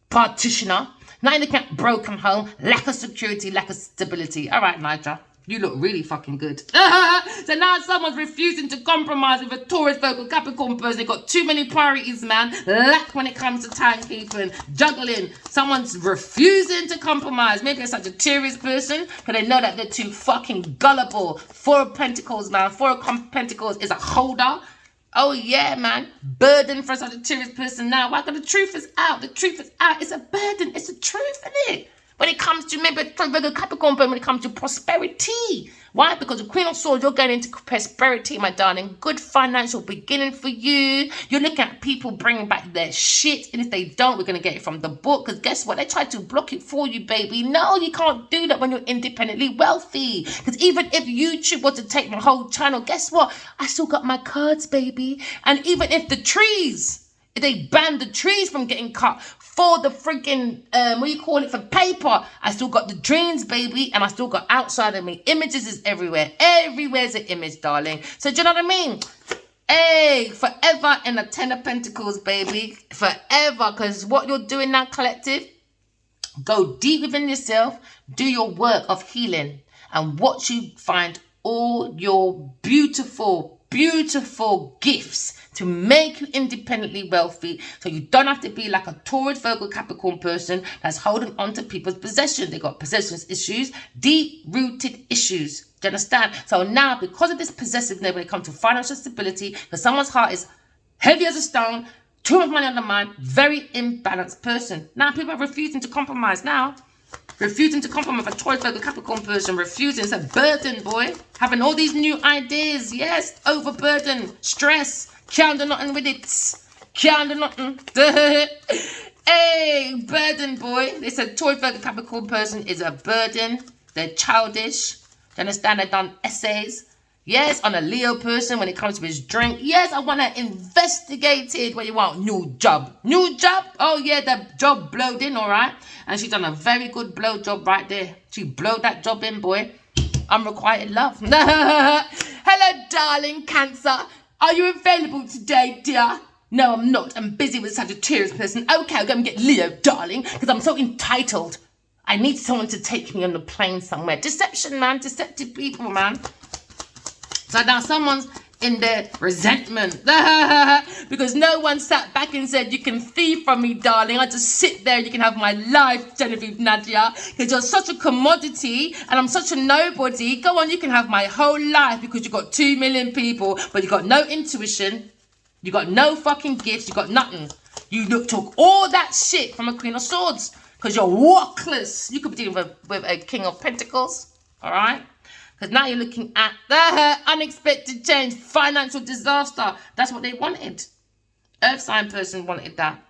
S1: Partitioner. Now you're looking at broken home, lack of security, lack of stability. All right, Niger. You look really fucking good. So now someone's refusing to compromise with a Taurus, Virgo, Capricorn person. They've got too many priorities, man. Lack when it comes to timekeeping, juggling. Someone's refusing to compromise. Maybe a Sagittarius person, because they know that they're too fucking gullible. Four of Pentacles, man. Four of Pentacles is a holder. Oh, yeah, man. Burden for a Sagittarius person now. Why? Because the truth is out. The truth is out. It's a burden. It's the truth, isn't it? When it comes to maybe a Capricorn, but when it comes to prosperity. Why? Because the Queen of Swords, you're going into prosperity, my darling. Good financial beginning for you. You're looking at people bringing back their shit. And if they don't, we're going to get it from the book. Because guess what? They tried to block it for you, baby. No, you can't do that when you're independently wealthy. Because even if YouTube was to take my whole channel, guess what? I still got my cards, baby. And even if the trees, if they banned the trees from getting cut for the freaking, for paper, I still got the dreams, baby, and I still got outside of me. Images is everywhere. Everywhere's an image, darling. So do you know what I mean? Hey, forever in the 10 of Pentacles, baby. Forever, because what you're doing now, collective, go deep within yourself, do your work of healing, and watch you find all your beautiful gifts to make you independently wealthy, so you don't have to be like a Taurus, Virgo, Capricorn person that's holding on to people's possession. They got possessions issues, deep-rooted issues. Do you understand? So now, because of this possessiveness when it comes to financial stability, because someone's heart is heavy as a stone, too much money on the mind, very imbalanced person. Now people are refusing to compromise now. Refusing to compromise. A Taurus, Virgo, Capricorn person refusing. It's a burden, boy. Having all these new ideas. Yes, overburden, stress. Can't do nothing with it. Can't do nothing. Hey, burden, boy. They said Taurus, Virgo, Capricorn person is a burden. They're childish. Do you understand? They've done essays. Yes, on a Leo person when it comes to his drink. Yes, I want to investigate it. What you want? New job. New job? Oh, yeah, the job blowed in, all right? And she done a very good blow job right there. She blowed that job in, boy. Unrequited love. Hello, darling Cancer. Are you available today, dear? No, I'm not. I'm busy with a Sagittarius person. Okay, I'll go and get Leo, darling, because I'm so entitled. I need someone to take me on the plane somewhere. Deception, man. Deceptive people, man. So now someone's in their resentment because no one sat back and said, you can thieve from me, darling. I just sit there and you can have my life, Genevieve Nadia, because you're such a commodity and I'm such a nobody. Go on, you can have my whole life because you got 2 million people, but you got no intuition. You got no fucking gifts. You got nothing. You took all that shit from a Queen of Swords because you're worthless. You could be dealing with a King of Pentacles, all right? Because now you're looking at the unexpected change, financial disaster. That's what they wanted. Earth sign person wanted that.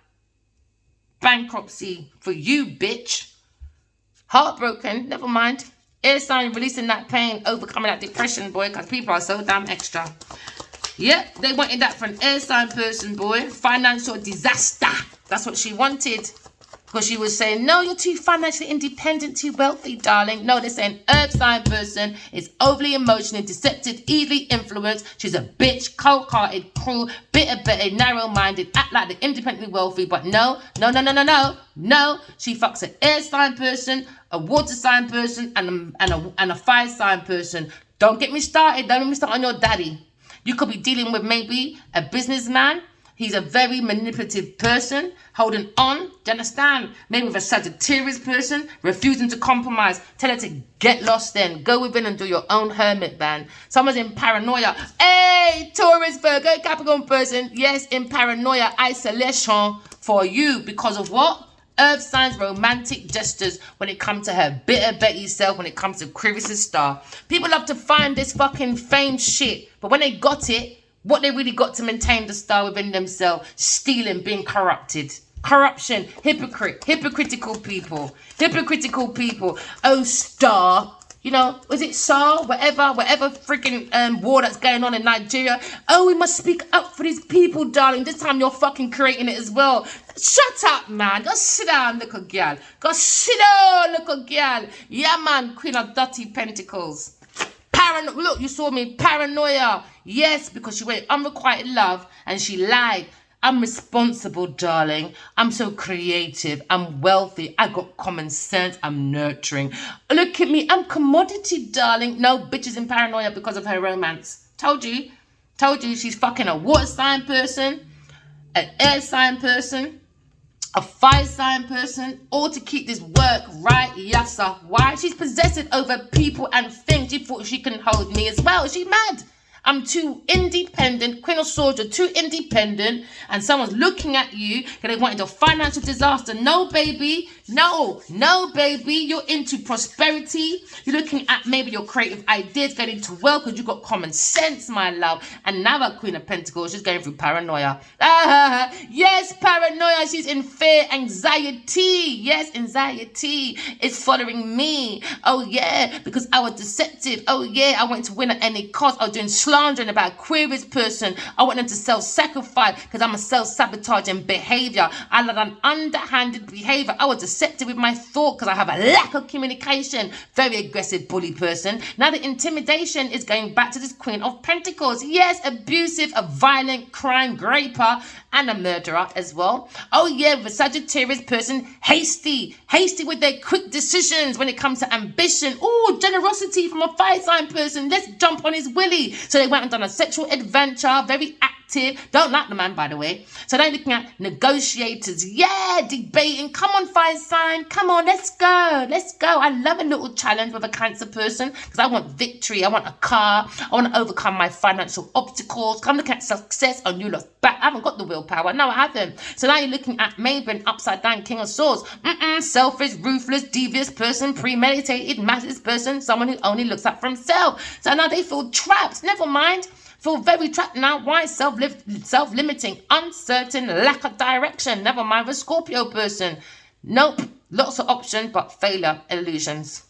S1: Bankruptcy for you, bitch. Heartbroken, never mind. Air sign releasing that pain, overcoming that depression, boy, because people are so damn extra. Yep, they wanted that for an air sign person, boy. Financial disaster. That's what she wanted. Because she was saying, no, you're too financially independent, too wealthy, darling. No, they're saying earth sign person is overly emotional, deceptive, easily influenced. She's a bitch, cold-hearted, cruel, bitter, narrow-minded, act like they're independently wealthy. But no. She fucks an air sign person, a water sign person, and a fire sign person. Don't get me started. Don't get me started on your daddy. You could be dealing with maybe a businessman. He's a very manipulative person, holding on. Do you understand? Maybe with a Sagittarius person, refusing to compromise. Tell her to get lost then. Go within and do your own hermit, man. Someone's in paranoia. Hey, Taurus, Virgo, Capricorn person. Yes, in paranoia, isolation for you. Because of what? Earth signs, romantic gestures when it comes to her bitter Betty self, when it comes to Aquarius' star. People love to find this fucking fame shit. But when they got it, what they really got to maintain the star within themselves, stealing, being corrupted. Corruption, hypocritical people. Oh, star. You know, was it SAR? Whatever freaking war that's going on in Nigeria. Oh, we must speak up for these people, darling. This time you're fucking creating it as well. Shut up, man. Go sit down, little girl. Go sit down, little girl. Yeah, man, Queen of Dirty Pentacles. Look, you saw me. Paranoia. Yes, because she went unrequited love and she lied. I'm responsible, darling. I'm so creative. I'm wealthy. I got common sense. I'm nurturing. Look at me. I'm commodity, darling. No bitches in paranoia because of her romance. Told you. She's fucking a water sign person, an air sign person, a fire sign person, all to keep this work right, yassa. Why? She's possessive over people and things. She thought she can hold me as well. Is she mad? I'm too independent. Queen of Swords, you're too independent. And someone's looking at you because they wanted a financial disaster. No, baby. No, baby. You're into prosperity. You're looking at maybe your creative ideas getting to work because you've got common sense, my love. And now our Queen of Pentacles, she's going through paranoia. Yes, paranoia. She's in fear, anxiety. Yes, anxiety is following me. Oh, yeah, because I was deceptive. Oh, yeah, I wanted to win at any cost. I was doing slandering about Aquarius person. I want them to self-sacrifice because I'm a self-sabotaging behavior. I had an underhanded behavior. I was deceptive with my thought because I have a lack of communication. Very aggressive bully person. Now the intimidation is going back to this Queen of Pentacles. Yes, abusive, a violent crime graper and a murderer as well. Oh yeah, the Sagittarius person, hasty with their quick decisions when it comes to ambition. Oh, generosity from a fire sign person. Let's jump on his willy. So they went and done a sexual adventure, very active. Don't like the man, by the way. So they're looking at negotiators. Yeah, debating. Come on, fire sign. Come on, let's go. I love a little challenge with a Cancer person because I want victory. I want a car. I want to overcome my financial obstacles. Come look at success on you lot back. I haven't got the willpower. No, I haven't. So now you're looking at maybe an upside down King of Swords. Selfish, ruthless, devious person, premeditated, massive person, someone who only looks out for himself. So now they feel trapped. Never mind. Feel very trapped now. Why? Self-limiting, uncertain, lack of direction. Never mind the Scorpio person. Nope. Lots of options, but failure, illusions.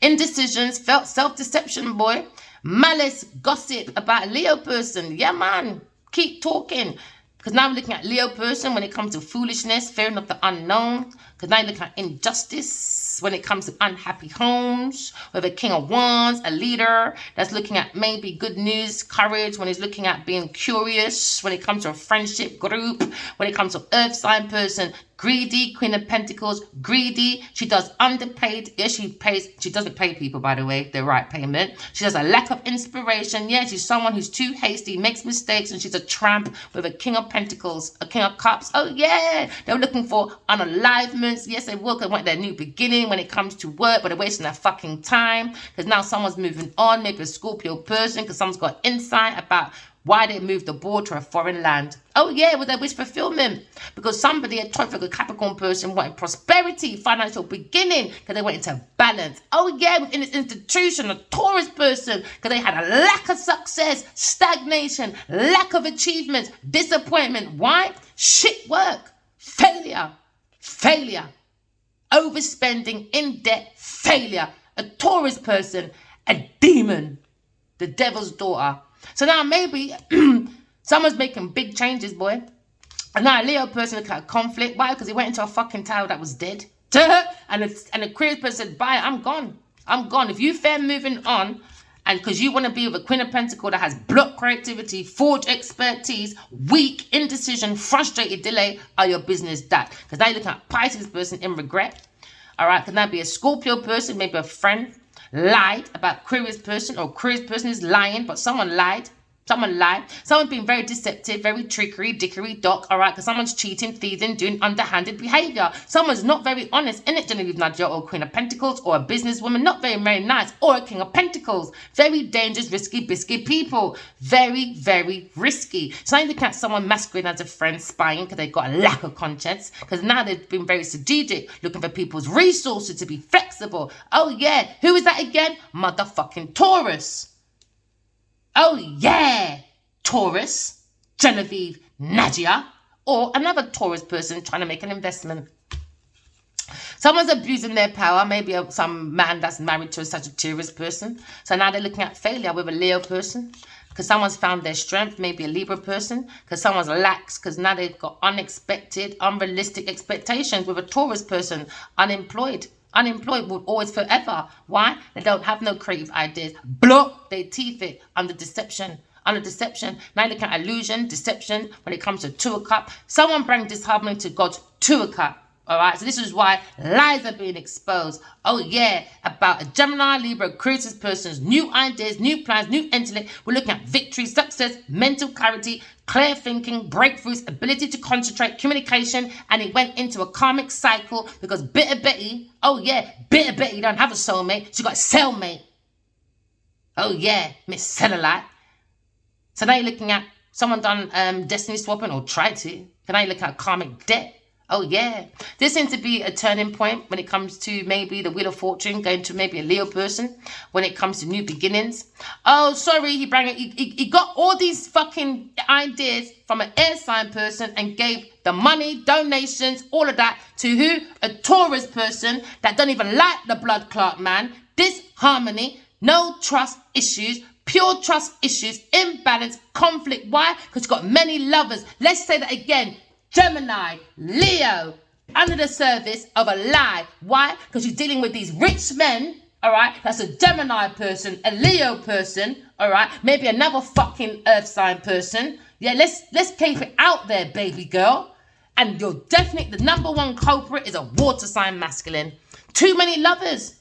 S1: Indecisions, felt self-deception, boy. Malice, gossip about a Leo person. Yeah, man. Keep talking. Because now we're looking at Leo person when it comes to foolishness, fearing of the unknown. Because now you're looking at injustice when it comes to unhappy homes. We have a King of Wands, a leader that's looking at maybe good news, courage, when he's looking at being curious, when it comes to a friendship group, when it comes to earth sign person, greedy, Queen of Pentacles, greedy. She does underpaid. Yes, she doesn't pay people, by the way, the right payment. She does a lack of inspiration. Yeah, she's someone who's too hasty, makes mistakes, and she's a tramp with a King of Pentacles, a King of Cups. Oh, yeah. They're looking for unalivements. Yes, they work and want their new beginning when it comes to work, but they're wasting their fucking time because now someone's moving on, maybe a Scorpio person, because someone's got insight about why they moved abroad to a foreign land. Oh yeah, with their wish fulfillment. Because somebody, a Taurus, a Capricorn person, wanted prosperity, financial beginning, because they wanted to balance. Oh yeah, within this institution, a Taurus person, because they had a lack of success, stagnation, lack of achievements, disappointment. Why? Shit work, failure, overspending, in debt, failure. A Taurus person, a demon, the devil's daughter. So now maybe someone's making big changes, boy. And now a Leo person look at conflict. Why? Because he went into a fucking tower that was dead. And a Aquarius person said, bye, I'm gone. If you fair moving on, and because you want to be with a Queen of Pentacles that has blocked creativity, forged expertise, weak, indecision, frustrated, delay, are your business that? Because now you're looking at Pisces person in regret. All right, can that be a Scorpio person, maybe a friend, lied about Aquarius person, or Aquarius person is lying, but someone lied. Someone's being very deceptive, very trickery, dickery, doc, all right, because someone's cheating, thieving, doing underhanded behavior. Someone's not very honest in it, Genevieve Nadia, or Queen of Pentacles, or a businesswoman, not very, very nice, or a King of Pentacles. Very dangerous, risky, bisky people. Very, very risky. So I'm looking at someone masquerading as a friend, spying, because they've got a lack of conscience, because now they've been very strategic, looking for people's resources to be flexible. Oh yeah, who is that again? Motherfucking Taurus. Oh yeah, Taurus, Genevieve, Nadia, or another Taurus person trying to make an investment. Someone's abusing their power, maybe some man that's married to a Sagittarius person. So now they're looking at failure with a Leo person because someone's found their strength, maybe a Libra person, because someone's lax because now they've got unexpected, unrealistic expectations with a Taurus person, unemployed will always forever. Why? They don't have no creative ideas. Block their teeth it under deception. Now you look at illusion, deception when it comes to Two of Cups. Someone bring disharmony to God's Two of Cups. All right, so this is why lies are being exposed. Oh yeah, about a Gemini, Libra, Aquarius person's new ideas, new plans, new intellect. We're looking at victory, success, mental clarity, clear thinking, breakthroughs, ability to concentrate, communication, and it went into a karmic cycle because Bitter Betty, oh yeah, Bitter Betty don't have a soulmate, she got a cellmate. Oh yeah, Miss Cellulite. So now you're looking at someone done destiny swapping or tried to. So now you look at karmic debt. Oh, yeah. This seems to be a turning point when it comes to maybe the Wheel of Fortune going to maybe a Leo person when it comes to new beginnings. Oh, sorry, he got all these fucking ideas from an air sign person and gave the money, donations, all of that to who? A Taurus person that don't even like the blood clot man. Disharmony, no trust issues, pure trust issues, imbalance, conflict. Why? Because you've got many lovers. Let's say that again. Gemini, Leo, under the service of a lie. Why? Because you're dealing with these rich men, all right? That's a Gemini person, a Leo person, all right? Maybe another fucking earth sign person. Yeah, let's keep it out there, baby girl. And you're definitely, the number one culprit is a water sign masculine. Too many lovers.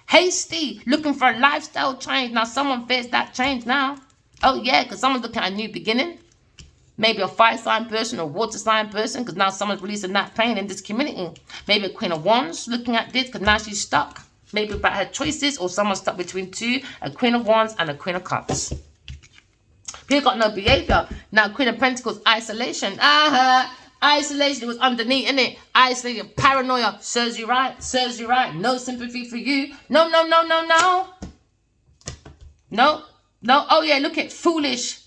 S1: Hasty, looking for a lifestyle change. Now someone fears that change now. Oh yeah, because someone's looking at a new beginning. Maybe a fire sign person or water sign person, because now someone's releasing that pain in this community. Maybe a Queen of Wands looking at this because now she's stuck. Maybe about her choices, or someone's stuck between two, a Queen of Wands and a Queen of Cups. People got no behavior. Now Queen of Pentacles, isolation. Isolation was underneath, innit? Isolation, paranoia. Serves you right, serves you right. No sympathy for you. No. No. Oh yeah, look at foolish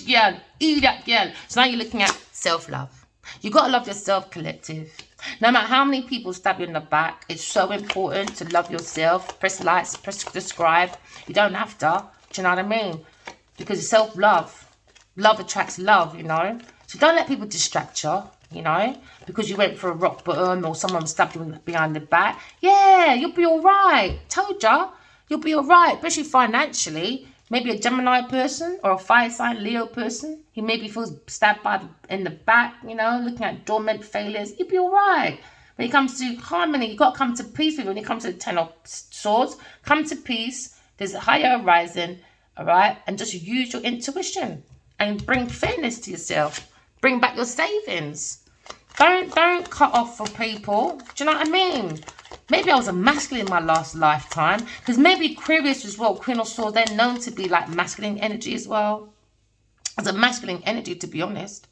S1: girl, idiot girl. So now you're looking at self-love. You got to love yourself, collective. No matter how many people stab you in the back, it's so important to love yourself. Press likes, press subscribe. You don't have to. Do you know what I mean? Because self-love. Love attracts love, you know. So don't let people distract you, you know. Because you went for a rock bottom or someone stabbed you behind the back. Yeah, you'll be all right. Told ya. You'll be all right, especially financially. Maybe a Gemini person or a fire sign Leo person. He maybe feels stabbed in the back, you know, looking at dormant failures. You'll be all right. When it comes to harmony, you've got to come to peace with it. When it comes to the Ten of Swords, come to peace. There's a higher horizon, all right? And just use your intuition and bring fairness to yourself. Bring back your savings. Don't cut off for people. Do you know what I mean? Maybe I was a masculine in my last lifetime. Because maybe Aquarius as well, Queen of Swords, they're known to be like masculine energy as well. As a masculine energy, to be honest.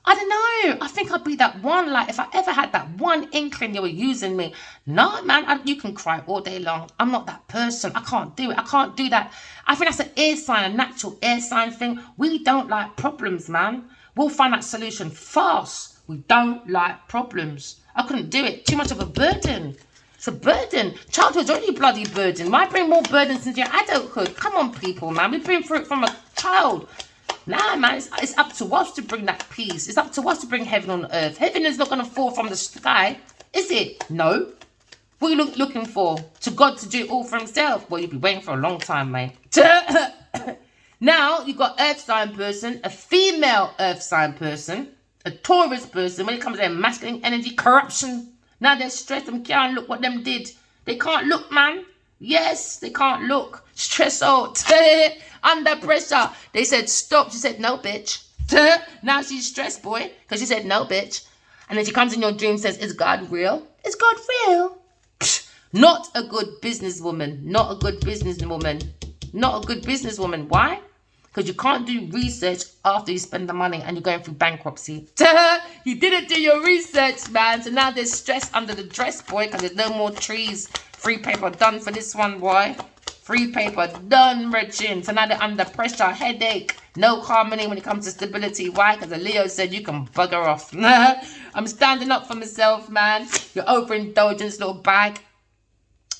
S1: I don't know. I think I'd be that one. Like, if I ever had that one inkling you were using me. No, man, you can cry all day long. I'm not that person. I can't do it. I can't do that. I think that's an air sign, a natural air sign thing. We don't like problems, man. We'll find that solution fast. We don't like problems. I couldn't do it. Too much of a burden. It's a burden. Childhood's already a bloody burden. Why bring more burdens into your adulthood? Come on, people, man. We've been through it from a child. Nah, man, it's up to us to bring that peace. It's up to us to bring heaven on earth. Heaven is not going to fall from the sky, is it? No. What are you looking for? To God to do it all for himself? Well, you'll be waiting for a long time, mate. Now, you've got earth sign person, a female earth sign person, a Taurus person. When it comes to their masculine energy, corruption. Now they're stressed and can't look what them did. They can't look, man. Yes, they can't look. Stress out. Under pressure. They said stop. She said no, bitch. Now she's stressed, boy. Because she said no, bitch. And then she comes in your dream and says, is God real? Is God real? Psh, not a good businesswoman. Not a good businesswoman. Not a good businesswoman. Why? Because you can't do research after you spend the money and you're going through bankruptcy. You didn't do your research, man. So now there's stress under the dress, boy, because there's no more trees. Free paper done for this one, boy. Free paper done, Richin. So now they're under pressure, headache. No harmony when it comes to stability. Why? Because the Leo said you can bugger off. I'm standing up for myself, man. Your overindulgence little bag.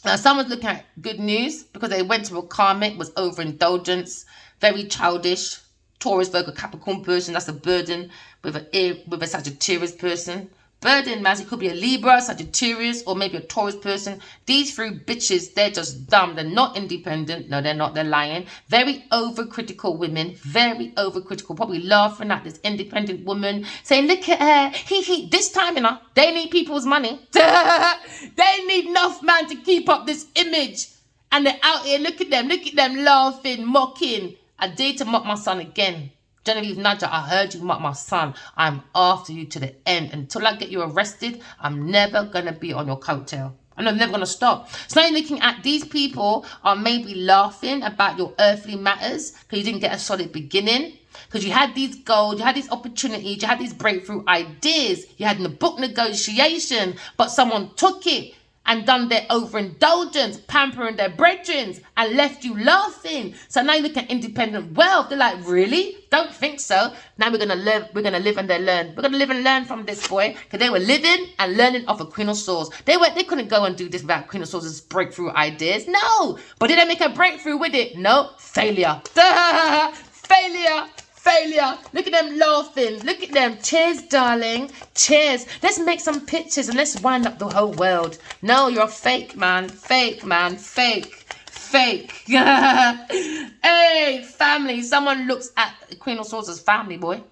S1: Now, someone's looking at good news because they went to a karmic, was overindulgence. Very childish. Taurus, Virgo, Capricorn person. That's a burden with a Sagittarius person. Burden, man. It could be a Libra, Sagittarius, or maybe a Taurus person. These three bitches, they're just dumb. They're not independent. No, they're not. They're lying. Very overcritical women. Very overcritical. Probably laughing at this independent woman. Saying, look at her. He. This time, you know, they need people's money. They need enough, man, to keep up this image. And they're out here. Look at them laughing, mocking. I dare to mock my son again. Genevieve Nadja, I heard you mock my son. I'm after you to the end. Until I get you arrested, I'm never going to be on your coattail. And I'm never going to stop. So now you're looking at these people are maybe laughing about your earthly matters because you didn't get a solid beginning. Because you had these goals, you had these opportunities, you had these breakthrough ideas. You had the book negotiation, but someone took it and done their overindulgence, pampering their brethren, and left you laughing. So now you look at independent wealth. They're like, really? Don't think so. Now we're gonna live. We're gonna live and learn. We're gonna live and learn from this boy, because they were living and learning off of Queen of Swords. They couldn't go and do this without Queen of Swords' breakthrough ideas. No, but did they make a breakthrough with it? No, failure. Failure. Failure. Look at them laughing. Look at them. Cheers, darling. Cheers. Let's make some pictures and let's wind up the whole world. No, you're a fake, man. Fake, man. Fake. Fake. Hey, family. Someone looks at Queen of Swords as family, boy.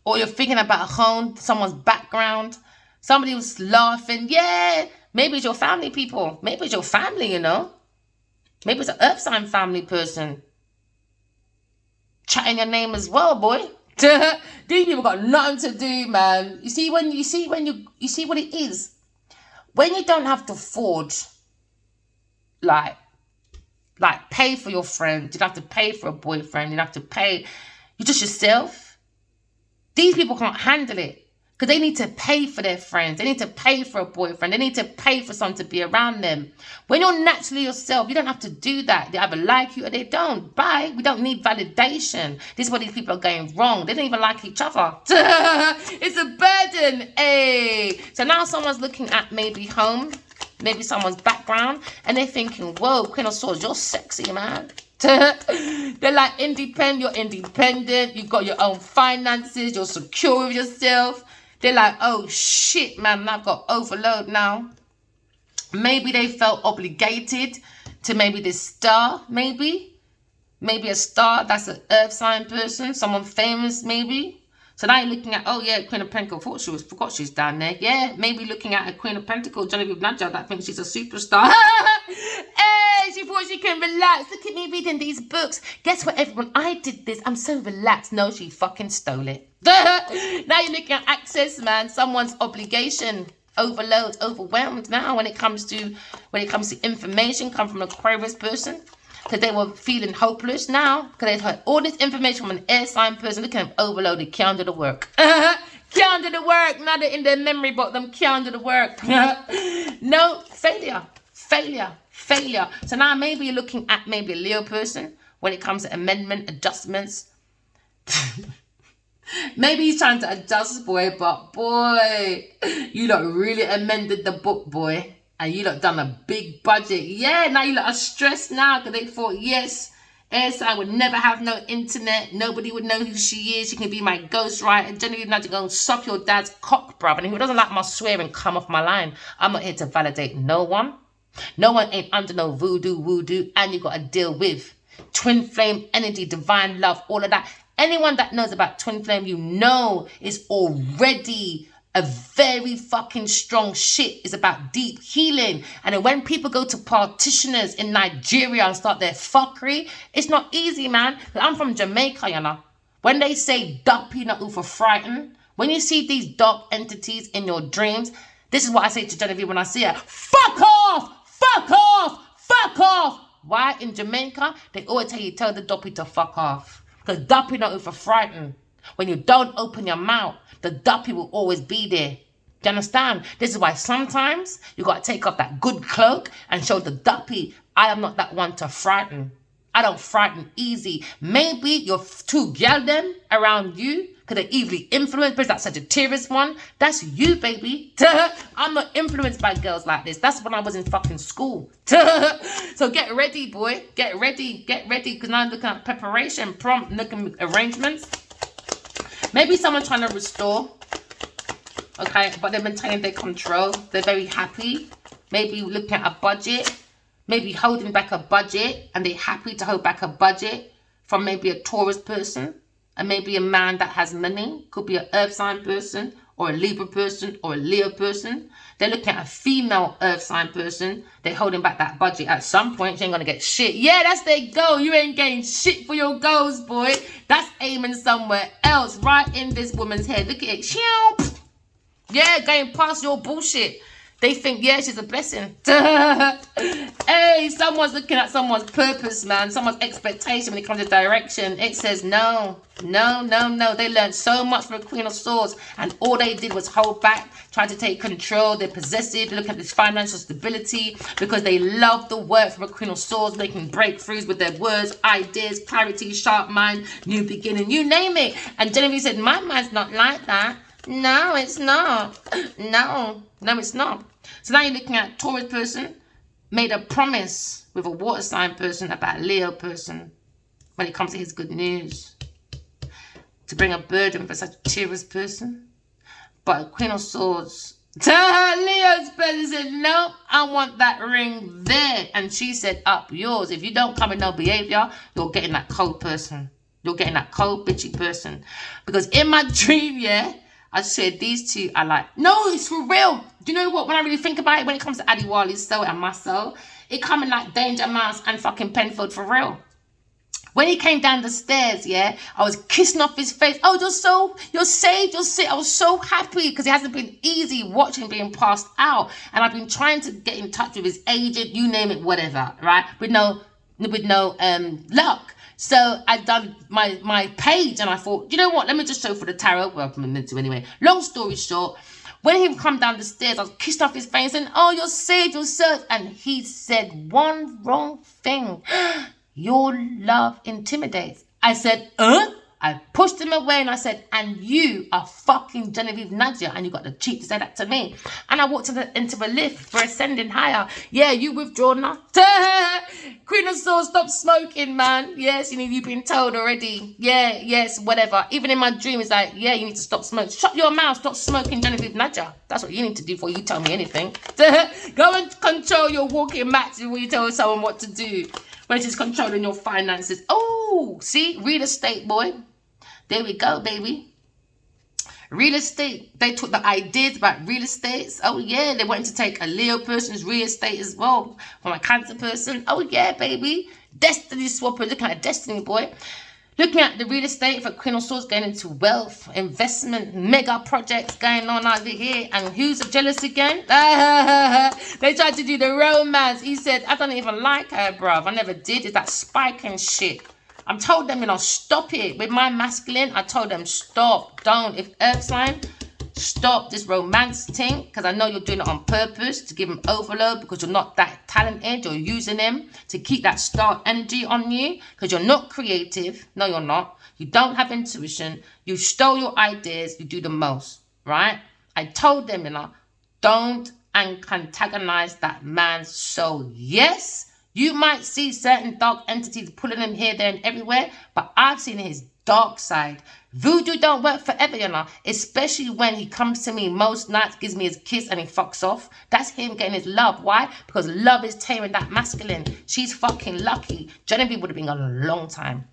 S1: Or you're thinking about a home, someone's background. Somebody was laughing. Yeah. Maybe it's your family, people. Maybe it's your family, you know. Maybe it's an earth sign family person. Chatting your name as well, boy. These people got nothing to do, man. You see what it is. When you don't have to afford, like pay for your friend, you don't have to pay for a boyfriend, you don't have to pay, you're just yourself. These people can't handle it. Because they need to pay for their friends. They need to pay for a boyfriend. They need to pay for someone to be around them. When you're naturally yourself, you don't have to do that. They either like you or they don't. Bye. We don't need validation. This is what these people are going wrong. They don't even like each other. It's a burden. Hey. So now someone's looking at maybe home, maybe someone's background, and they're thinking, whoa, Queen of Swords, you're sexy, man. They're like, independent. You're independent. You've got your own finances. You're secure with yourself. They're like, oh, shit, man, I've got overload now. Maybe they felt obligated to maybe this star, maybe. Maybe a star that's an earth sign person, someone famous, maybe. So now you're looking at, oh, yeah, Queen of Pentacles. Forgot she's down there. Yeah, maybe looking at a Queen of Pentacles, Genevieve Blanchard, that thinks she's a superstar. Hey, she thought she can relax. Look at me reading these books. Guess what, everyone? I did this. I'm so relaxed. No, she fucking stole it. Now you're looking at access, man. Someone's obligation, overload, overwhelmed now when it comes to information come from an Aquarius person. Because they were feeling hopeless now. Because they heard all this information from an air sign person. Look at them overloaded. Can't do the work. Can't do the work. Now they're in their memory book. Them can't do the work. No, failure. Failure. Failure. So now maybe you're looking at maybe a Leo person when it comes to amendment, adjustments. Maybe he's trying to adjust, boy. But, boy, you lot really amended the book, boy. And you lot done a big budget. Yeah, now you lot are stressed now because they thought, yes, Airsign would never have no internet. Nobody would know who she is. She can be my ghostwriter. Genevieve not to go and suck your dad's cock, bruv. And if he doesn't like my swearing, come off my line. I'm not here to validate no one. No one ain't under no voodoo. And you got to deal with twin flame energy, divine love, all of that. Anyone that knows about twin flame, you know, is already a very fucking strong shit. Is about deep healing. And then when people go to practitioners in Nigeria and start their fuckery, it's not easy, man. I'm from Jamaica, you know. When they say dark peanut for frightened, when you see these dark entities in your dreams, this is what I say to Genevieve when I see her. Fuck off! Fuck off! Fuck off! Why in Jamaica, they always tell the doppy to fuck off. Because doppy not for frightened. When you don't open your mouth, the duppy will always be there. Do you understand? This is why sometimes you got to take off that good cloak and show the duppy, I am not that one to frighten. I don't frighten easy. Maybe you're two girl them around you because they're evilly influenced. But that Sagittarius one, that's you, baby. I'm not influenced by girls like this. That's when I was in fucking school. So get ready, boy. Get ready. Get ready. Because now I'm looking at preparation, prompt, looking at arrangements. Maybe someone trying to restore, okay, but they're maintaining their control. They're very happy. Maybe looking at a budget, maybe holding back a budget, and they're happy to hold back a budget from maybe a Taurus person, and maybe a man that has money. Could be an Earth sign person, or a Libra person, or a Leo person. They're looking at a female Earth sign person. They're holding back that budget. At some point, she ain't gonna get shit. Yeah, that's their goal. You ain't getting shit for your goals, boy. That's aiming somewhere else, right in this woman's head. Look at it. Yeah, going past your bullshit. They think, yeah, she's a blessing. Hey, someone's looking at someone's purpose, man. Someone's expectation when it comes to direction. It says no, no, no, no. They learned so much from the Queen of Swords, and all they did was hold back, try to take control. They're possessive. Look at this financial stability because they love the work from a Queen of Swords, making breakthroughs with their words, ideas, clarity, sharp mind, new beginning, you name it. And Genevieve said, my mind's not like that. No, it's not. No, it's not. So now you're looking at Taurus person, made a promise with a water sign person about Leo person when it comes to his good news. To bring a burden for such a cheerless person. But a Queen of Swords, Leo's person said, no, I want that ring there. And she said, up yours. If you don't come in no behavior, you're getting that cold person. You're getting that cold, bitchy person. Because in my dream, yeah, I said these two are like, no, it's for real. Do you know what? When I really think about it, when it comes to Adiwali's soul and my soul, it coming like Danger Mouse and fucking Penfield for real. When he came down the stairs, yeah, I was kissing off his face. Oh, you're saved, you're sick. I was so happy because it hasn't been easy watching being passed out. And I've been trying to get in touch with his agent, you name it, whatever, right? With no luck. So I'd done my page and I thought, you know what? Let me just show for the tarot. Well, I'm meant to anyway. Long story short, when he come down the stairs, I was kissed off his face and, oh, you're saved, you're served. And he said one wrong thing. Your love intimidates. I said, I pushed him away and I said, and you are fucking Genevieve Nadia and you got the cheek to say that to me. And I walked into the lift for ascending higher. Yeah, you withdraw now. Queen of Swords, stop smoking, man. Yes, you've been told already. Yeah, yes, whatever. Even in my dream, it's like, yeah, you need to stop smoking. Shut your mouth, stop smoking, Genevieve Nadia. That's what you need to do before you tell me anything. Go and control your walking mats before you tell someone what to do. When it is controlling your finances. Oh, see, real estate, boy. There we go, baby. Real estate. They took the ideas about real estate. Oh, yeah. They wanted to take a Leo person's real estate as well. From a Cancer person. Oh, yeah, baby. Destiny swapper. Looking at destiny, boy. Looking at the real estate for Queen of Swords going into wealth, investment, mega projects going on over here. And who's jealous again? They tried to do the romance. He said, I don't even like her, bruv. I never did. It's that spiking shit. I told them, stop it. With my masculine, I told them, stop. Don't. If Earth sign, stop this romance thing. Because I know you're doing it on purpose to give them overload because you're not that talented. You're using them to keep that star energy on you because you're not creative. No, you're not. You don't have intuition. You stole your ideas. You do the most, right? I told them, don't antagonize that man's soul. Yes. You might see certain dark entities pulling him here, there, and everywhere, but I've seen his dark side. Voodoo don't work forever, especially when he comes to me most nights, gives me his kiss, and he fucks off. That's him getting his love. Why? Because love is taming that masculine. She's fucking lucky. Genevieve would have been gone a long time.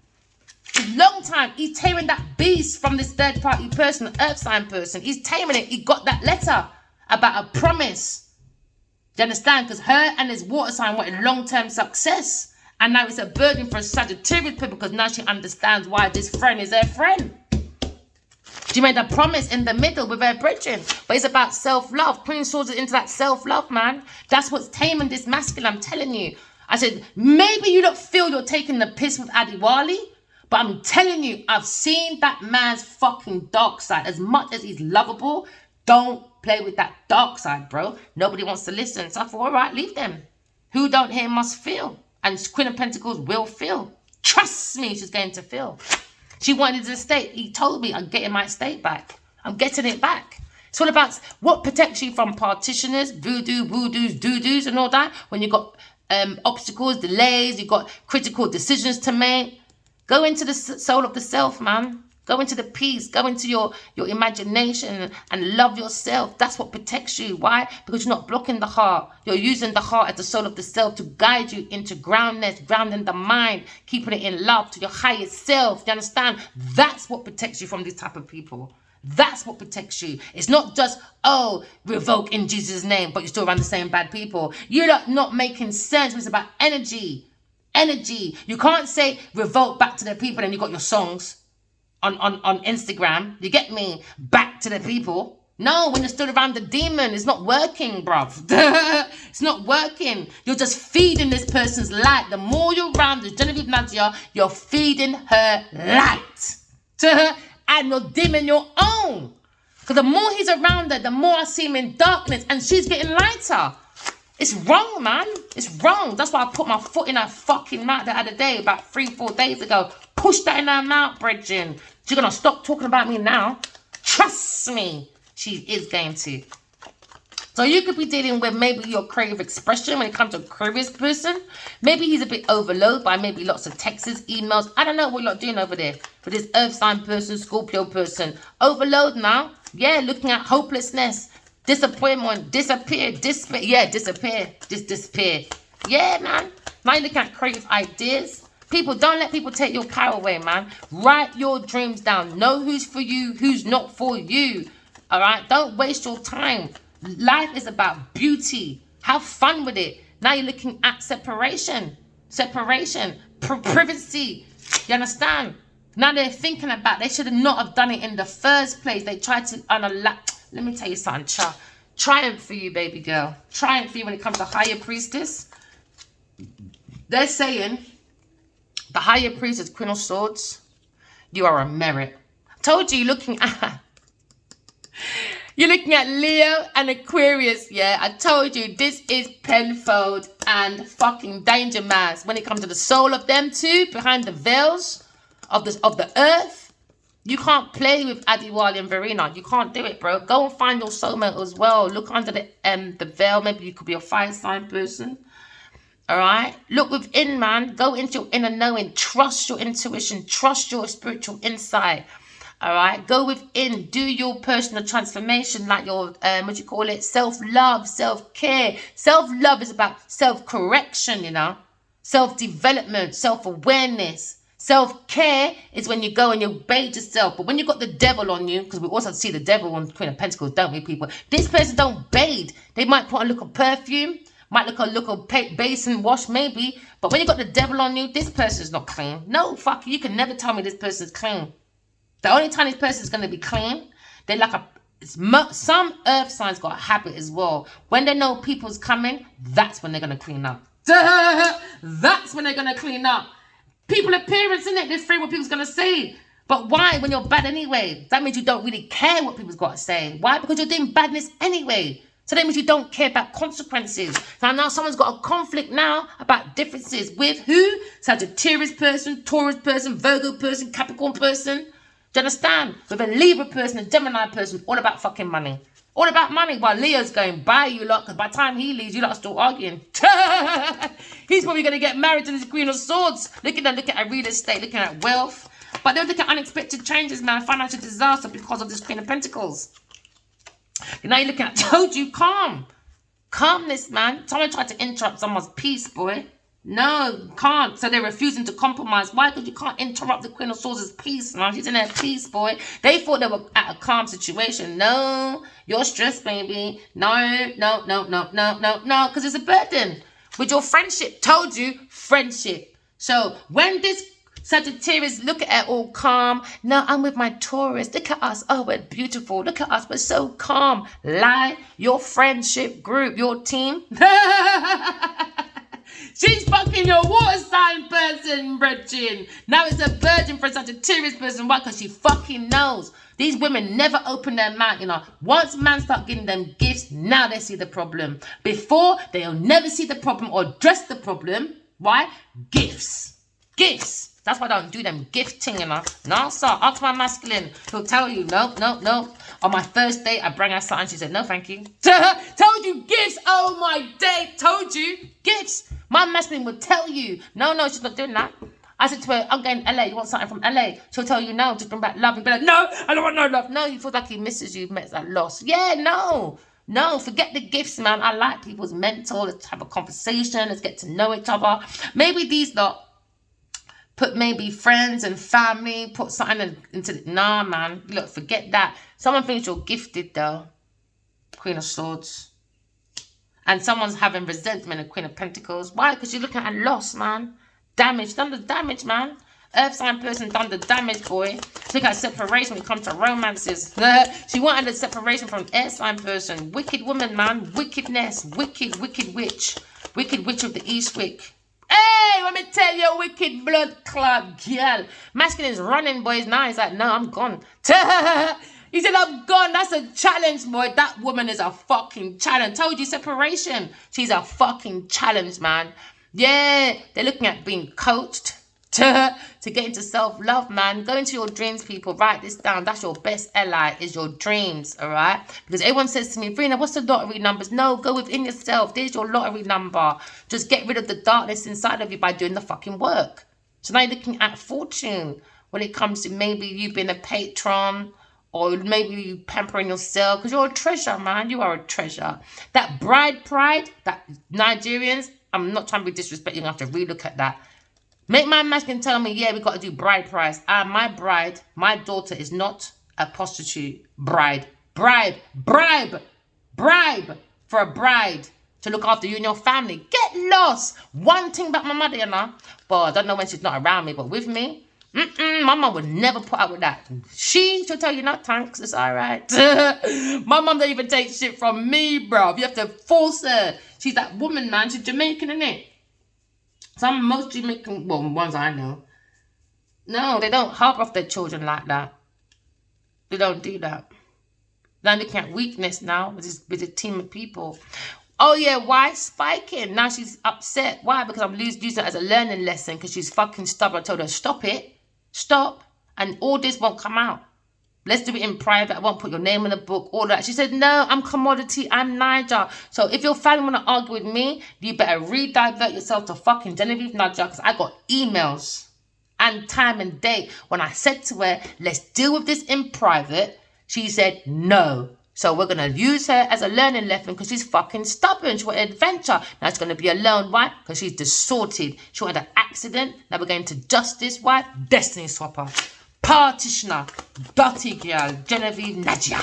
S1: Long time. He's taming that beast from this third party person, earth sign person. He's taming it. He got that letter about a promise. Do you understand? Because her and his water sign wanted long-term success. And now it's a burden for a Sagittarius people because now she understands why this friend is her friend. She made a promise in the middle with her brethren. But it's about self-love. Queen of Swords is into that self-love, man. That's what's taming this masculine, I'm telling you. I said, maybe you don't feel you're taking the piss with Adiwali. But I'm telling you, I've seen that man's fucking dark side. As much as he's lovable, don't play with that dark side, bro. Nobody wants to listen. So I thought, all right, leave them. Who don't hear must feel. And Queen of Pentacles will feel. Trust me, she's going to feel. She wanted his estate. He told me, I'm getting my estate back. I'm getting it back. It's all about what protects you from partitioners, voodoo, woodoos, doo-doos and all that. When you've got obstacles, delays, you've got critical decisions to make. Go into the soul of the self, man. Go into the peace. Go into your imagination and love yourself. That's what protects you. Why? Because you're not blocking the heart. You're using the heart as the soul of the self to guide you into groundness, grounding the mind, keeping it in love to your highest self. Do you understand? That's what protects you from these type of people. That's what protects you. It's not just, revoke in Jesus' name, but you're still around the same bad people. You're not making sense. It's about energy. Energy. You can't say revolt back to the people and you got your songs on Instagram. You get me? Back to the people. No, when you're stood around the demon, it's not working, bruv. It's not working. You're just feeding this person's light. The more you're around this Genevieve Nadia, you're feeding her light to her, and you're dimming your own. Because the more he's around her, the more I see him in darkness, and she's getting lighter. It's wrong, man. It's wrong. That's why I put my foot in her fucking mouth the other day, about 3-4 days ago. Push that in her mouth, Bridget. She's going to stop talking about me now. Trust me. She is going to. So you could be dealing with maybe your creative expression when it comes to a Aquarius person. Maybe he's a bit overloaded by maybe lots of texts, emails. I don't know what you're doing over there. For this earth sign person, Scorpio person. Overload now. Yeah, looking at hopelessness. Disappointment. Disappear. Disappear. Yeah, disappear. Disappear. Yeah, man. Now you're looking at creative ideas. People, don't let people take your power away, man. Write your dreams down. Know who's for you, who's not for you. All right? Don't waste your time. Life is about beauty. Have fun with it. Now you're looking at separation. Separation. Privacy. You understand? Now they're thinking about, they should have not have done it in the first place. They tried to unallow. Let me tell you something, triumph for you, baby girl. Triumph for you when it comes to higher priestess. They're saying the higher priestess, Queen of Swords, you are a merit. I told you, you're looking at Leo and Aquarius, yeah? I told you, this is Penfold and fucking Danger Mouse. When it comes to the soul of them two, behind the veils of the earth, you can't play with Adiwali and Verena. You can't do it, bro. Go and find your soulmate as well. Look under the veil. Maybe you could be a fire sign person. All right? Look within, man. Go into your inner knowing. Trust your intuition. Trust your spiritual insight. All right? Go within. Do your personal transformation, like your, self-love, self-care. Self-love is about self-correction, you know? Self-development, self-awareness. Self-care is when you go and you bathe yourself. But when you got the devil on you, because we also see the devil on Queen of Pentacles, don't we, people? This person don't bathe. They might put a look of perfume, might look of basin wash, maybe. But when you got the devil on you, this person's not clean. No, fuck you. You can never tell me this person's clean. The only time this person's going to be clean, they're like some earth signs got a habit as well. When they know people's coming, that's when they're going to clean up. That's when they're going to clean up. People appearance, innit? They're afraid what people's going to say. But why when you're bad anyway? That means you don't really care what people's got to say. Why? Because you're doing badness anyway. So that means you don't care about consequences. So now someone's got a conflict now about differences with who? Sagittarius person, Taurus person, Virgo person, Capricorn person. Do you understand? With a Libra person, a Gemini person, all about fucking money. All about money, while Leo's going, bye you lot, because by the time he leaves, you lot are still arguing. He's probably going to get married to this Queen of Swords. Looking at real estate, looking at wealth. But they'll look at unexpected changes, man, financial disaster because of this Queen of Pentacles. Now you're looking at, told you, calm. Calmness, man. Someone tried to interrupt someone's peace, boy. No, can't. So they're refusing to compromise. Why? Because you can't interrupt the Queen of Swords' peace, man. She's in her peace, boy. They thought they were at a calm situation. No, you're stressed, baby. No, because it's a burden. With your friendship, told you, friendship. So when this Sagittarius look at it all calm. No, I'm with my Taurus. Look at us. Oh, we're beautiful. Look at us. We're so calm. Lie. Your friendship group, your team. She's fucking your water sign person, Bridget. Now it's a virgin for a Sagittarius person. Why? Because she fucking knows. These women never open their mouth, you know. Once man start giving them gifts, now they see the problem. Before, they'll never see the problem or address the problem. Why? Gifts. Gifts. That's why I don't do them gifting, you know. No, sir. Ask my masculine. He'll tell you, no. On my first date, I bring her something. She said, no, thank you. Told you gifts. Oh, my day. Told you gifts. My masculine will tell you. No, she's not doing that. I said to her, I'm going to LA. You want something from LA? She'll tell you no. Just bring back love. You'll be like, no, I don't want no love. No, you feel like he misses you. Met that loss. Yeah, no, forget the gifts, man. I like people's mental. Let's have a conversation. Let's get to know each other. Maybe these lot put maybe friends and family, put something into nah, man. Look, forget that. Someone thinks you're gifted, though. Queen of Swords. And someone's having resentment of Queen of Pentacles. Why? Because you're looking at loss, man. Damage. Done the damage, man. Earth sign person done the damage, boy. Look at separation when it comes to romances. She wanted a separation from an air sign person. Wicked woman, man. Wickedness. Wicked, wicked witch. Wicked witch of the Eastwick. Hey, let me tell you, wicked blood clot girl. Masculine is running, boys. Now he's like, no, I'm gone. He said, I'm gone. That's a challenge, boy. That woman is a fucking challenge. Told you, separation. She's a fucking challenge, man. Yeah, they're looking at being coached to get into self-love, man. Go into your dreams, people. Write this down. That's your best ally, is your dreams, all right? Because everyone says to me, Verena, what's the lottery numbers? No, go within yourself. There's your lottery number. Just get rid of the darkness inside of you by doing the fucking work. So now you're looking at fortune when it comes to maybe you being a patron, or maybe you pampering yourself, because you're a treasure, man. You are a treasure. That bride pride, that Nigerians, I'm not trying to be disrespectful. I have to relook at that. Make my masculine tell me, yeah, we got to do bride price. My bride, my daughter is not a prostitute bride. Bribe for a bride to look after you and your family. Get lost. One thing about my mother, you know. But I don't know when she's not around me, but with me, my mum would never put up with that. She'll tell you, no thanks, it's all right. My mum don't even take shit from me, bro. You have to force her. She's that woman, man. She's Jamaican, innit? Most Jamaican, well, ones I know, no, they don't harp off their children like that. They don't do that. They're looking at weakness now with a team of people. Oh, yeah, why? Spiking. Now she's upset. Why? Because I'm using it as a learning lesson because she's fucking stubborn. I told her, stop it. Stop. And all this won't come out. Let's do it in private. I won't put your name in the book, all that. She said, no, I'm commodity. I'm Niger. So if your family want to argue with me, you better redivert yourself to fucking Genevieve Nadia, because I got emails and time and date when I said to her, let's deal with this in private. She said, no. So we're going to use her as a learning lesson because she's fucking stubborn. She wanted adventure. Now she's going to be alone. Why? Because she's distorted. She wanted an accident. Now we're going to justice. Why? Destiny swapper. Partitioner, dirty girl, Genevieve Nadia.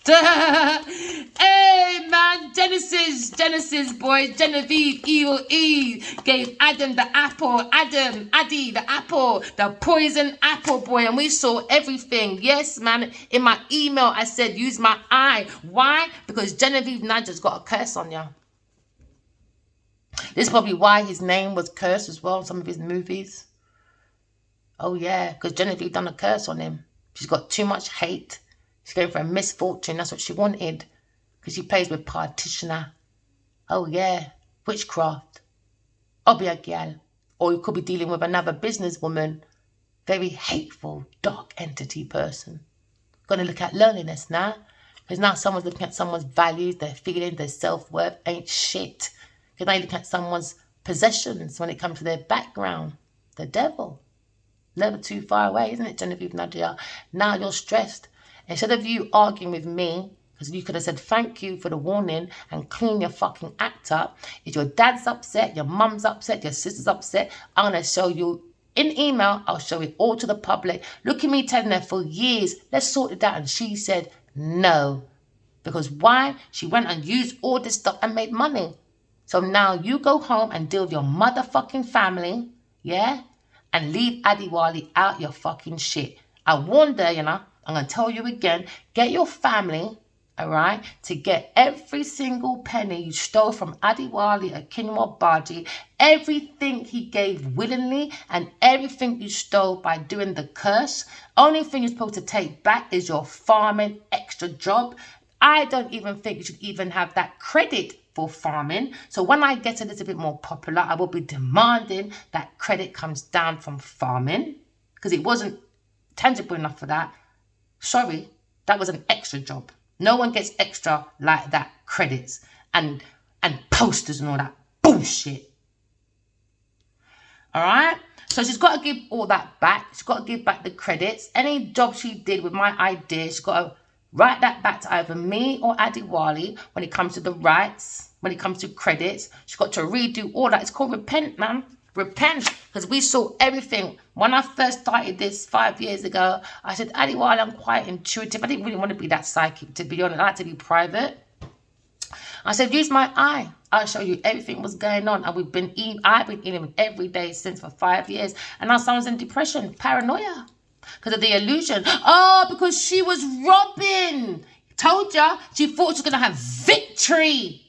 S1: Hey, man, Genesis, boys. Genevieve, Evil Eve, gave Adam the apple. Addy, the apple, the poison apple, boy. And we saw everything. Yes, man. In my email, I said, use my eye. Why? Because Genevieve Nadia's got a curse on you. This is probably why his name was cursed as well in some of his movies. Oh, yeah, because Genevieve done a curse on him. She's got too much hate. She's going for a misfortune. That's what she wanted. Because she plays with partitioner. Oh, yeah, witchcraft. I'll be a gal. Or you could be dealing with another businesswoman. Very hateful, dark entity person. Going to look at loneliness now. Because now someone's looking at someone's values, their feelings, their self-worth ain't shit. Because now you look at someone's possessions when it comes to their background. The devil. Never too far away, isn't it, Genevieve Nadia? Now you're stressed. Instead of you arguing with me, because you could have said thank you for the warning and clean your fucking act up. If your dad's upset, your mum's upset, your sister's upset, I'm going to show you in email. I'll show it all to the public. Look at me telling her for years, let's sort it out. And she said no. Because why? She went and used all this stuff and made money. So now you go home and deal with your motherfucking family, yeah? And leave Adiwali out your fucking shit. I warned her, you know, I'm going to tell you again, get your family, all right, to get every single penny you stole from Adiwali at Kinwa Baji, everything he gave willingly, and everything you stole by doing the curse. Only thing you're supposed to take back is your farming extra job. I don't even think you should even have that credit for farming. So when I get a little bit more popular, I will be demanding that credit comes down from farming because it wasn't tangible enough for that. Sorry, that was an extra job. No one gets extra like that credits and posters and all that bullshit. All right? So she's got to give all that back. She's got to give back the credits. Any job she did with my idea, she's got to write that back to either me or Adiwali when it comes to the rights, when it comes to credits. She's got to redo all that. It's called repent, man. Repent. Because we saw everything. When I first started this 5 years ago, I said, Adiwali, I'm quite intuitive. I didn't really want to be that psychic, to be honest. I like to be private. I said, use my eye. I'll show you everything was going on. And I've been eating every day since for 5 years. And now someone's in depression, paranoia. Because of the illusion. Oh, because she was robbing. Told ya, she thought she was going to have victory.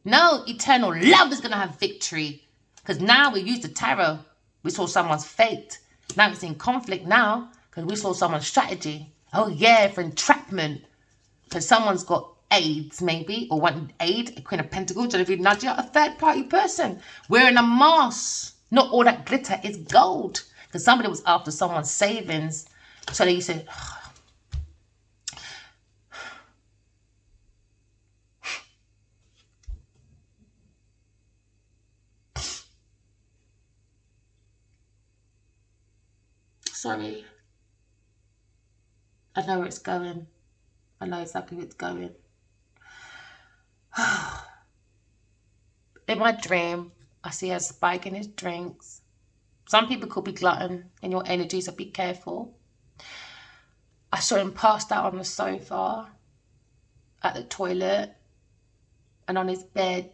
S1: No, eternal love is going to have victory. Because now we use the tarot. We saw someone's fate. Now it's in conflict now. Because we saw someone's strategy. Oh yeah, for entrapment. Because someone's got AIDS maybe. Or wanted aid. A Queen of Pentacles. Genevieve Nadia. A third party person. Wearing a mask. Not all that glitter is gold. Because somebody was after someone's savings. So they said... Sorry. I know where it's going. I know exactly where it's going. In my dream, I see a spike in his drinks. Some people could be glutton in your energy, so be careful. I saw him passed out on the sofa, at the toilet, and on his bed,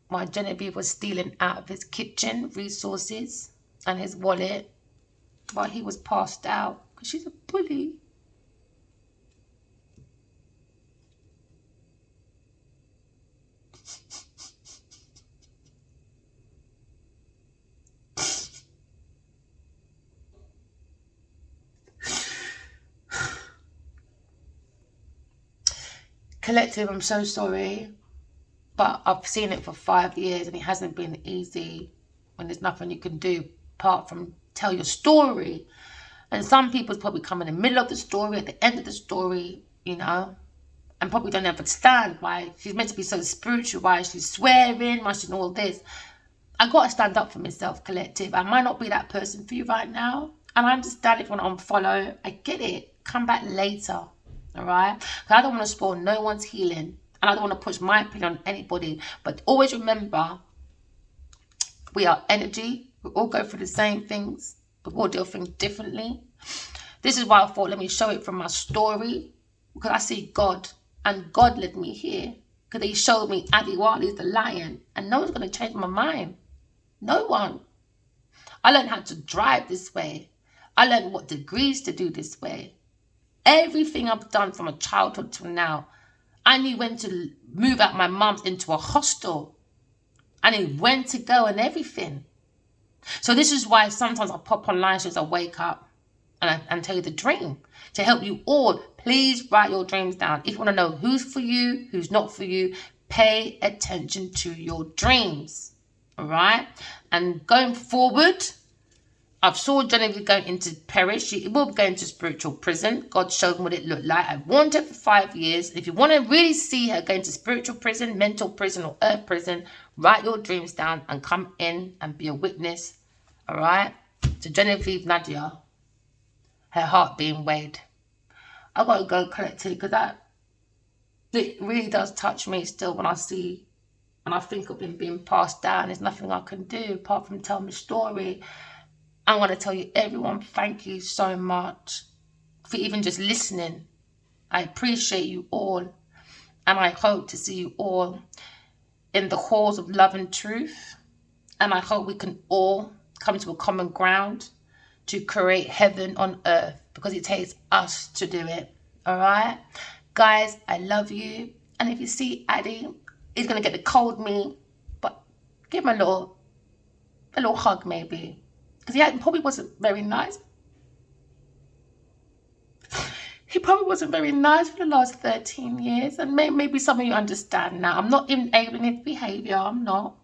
S1: while Genevieve was stealing out of his kitchen resources and his wallet while he was passed out, because she's a bully. Collective, I'm so sorry, but I've seen it for 5 years and it hasn't been easy when there's nothing you can do apart from tell your story. And some people probably come in the middle of the story, at the end of the story, you know, and probably don't understand why she's meant to be so spiritual, why she's swearing, why she's doing all this. I got to stand up for myself, collective. I might not be that person for you right now. And I understand if you want to unfollow. I get it. Come back later. All right? Because I don't want to spoil no one's healing. And I don't want to push my opinion on anybody. But always remember, we are energy. We all go through the same things. But we all deal things differently. This is why I thought, let me show it from my story. Because I see God. And God led me here. Because he showed me Adiwali is the lion. And no one's going to change my mind. No one. I learned how to drive this way. I learned what degrees to do this way. Everything I've done from a childhood till now. I knew when to move out my mum's into a hostel. I knew when to go and everything. So this is why sometimes I pop online as I wake up and tell you the dream. To help you all, please write your dreams down. If you want to know who's for you, who's not for you, pay attention to your dreams. All right? And going forward, I've saw Genevieve going into perish. She will be going to spiritual prison. God showed me what it looked like. I warned her for 5 years. If you want to really see her going to spiritual prison, mental prison, or earth prison, write your dreams down and come in and be a witness. All right? To Genevieve Nadia, her heart being weighed. I've got to go collective because it really does touch me still when I see and I think of him being passed down. There's nothing I can do apart from tell my story. I want to tell you, everyone, thank you so much for even just listening. I appreciate you all. And I hope to see you all in the halls of love and truth. And I hope we can all come to a common ground to create heaven on earth. Because it takes us to do it. All right? Guys, I love you. And if you see Addy, he's going to get the cold me. But give him a little hug maybe. Because he probably wasn't very nice. He probably wasn't very nice for the last 13 years. And maybe some of you understand now. I'm not enabling his behavior. I'm not.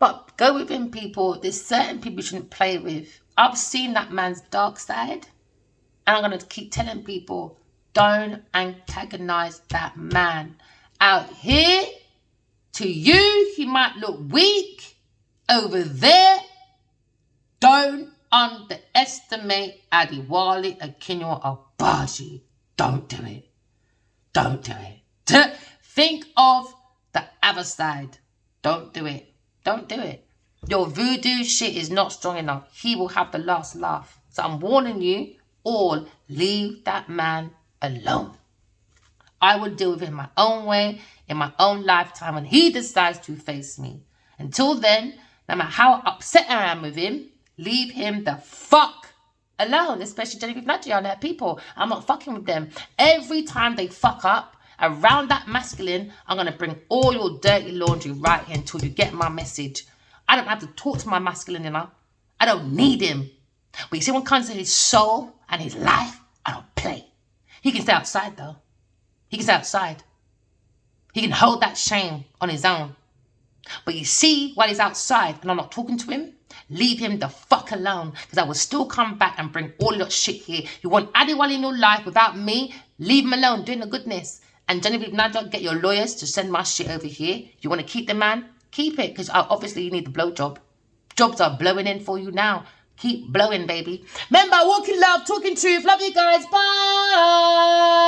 S1: But go with him, people. There's certain people you shouldn't play with. I've seen that man's dark side. And I'm going to keep telling people, don't antagonize that man. Out here, to you, he might look weak. Over there, don't underestimate Adiwali, Akinwa, Abaji. Don't do it. Don't do it. Think of the other side. Don't do it. Don't do it. Your voodoo shit is not strong enough. He will have the last laugh. So I'm warning you all, leave that man alone. I will deal with it in my own way, in my own lifetime, when he decides to face me. Until then, no matter how upset I am with him, leave him the fuck alone, especially Genevieve Nadia and her people. I'm not fucking with them. Every time they fuck up around that masculine, I'm going to bring all your dirty laundry right here until you get my message. I don't have to talk to my masculine, you know. I don't need him. But you see, when it comes to his soul and his life, I don't play. He can stay outside, though. He can stay outside. He can hold that shame on his own. But you see, while he's outside and I'm not talking to him, leave him the fuck alone, because I will still come back and bring all your shit here. You want anyone in your life without me, leave him alone, doing the goodness. And Genevieve Nadia, get your lawyers to send my shit over here. You want to keep the man? Keep it, because obviously you need the blowjob. Jobs are blowing in for you now. Keep blowing, baby. Remember, walking love, talking truth. Love you guys. Bye.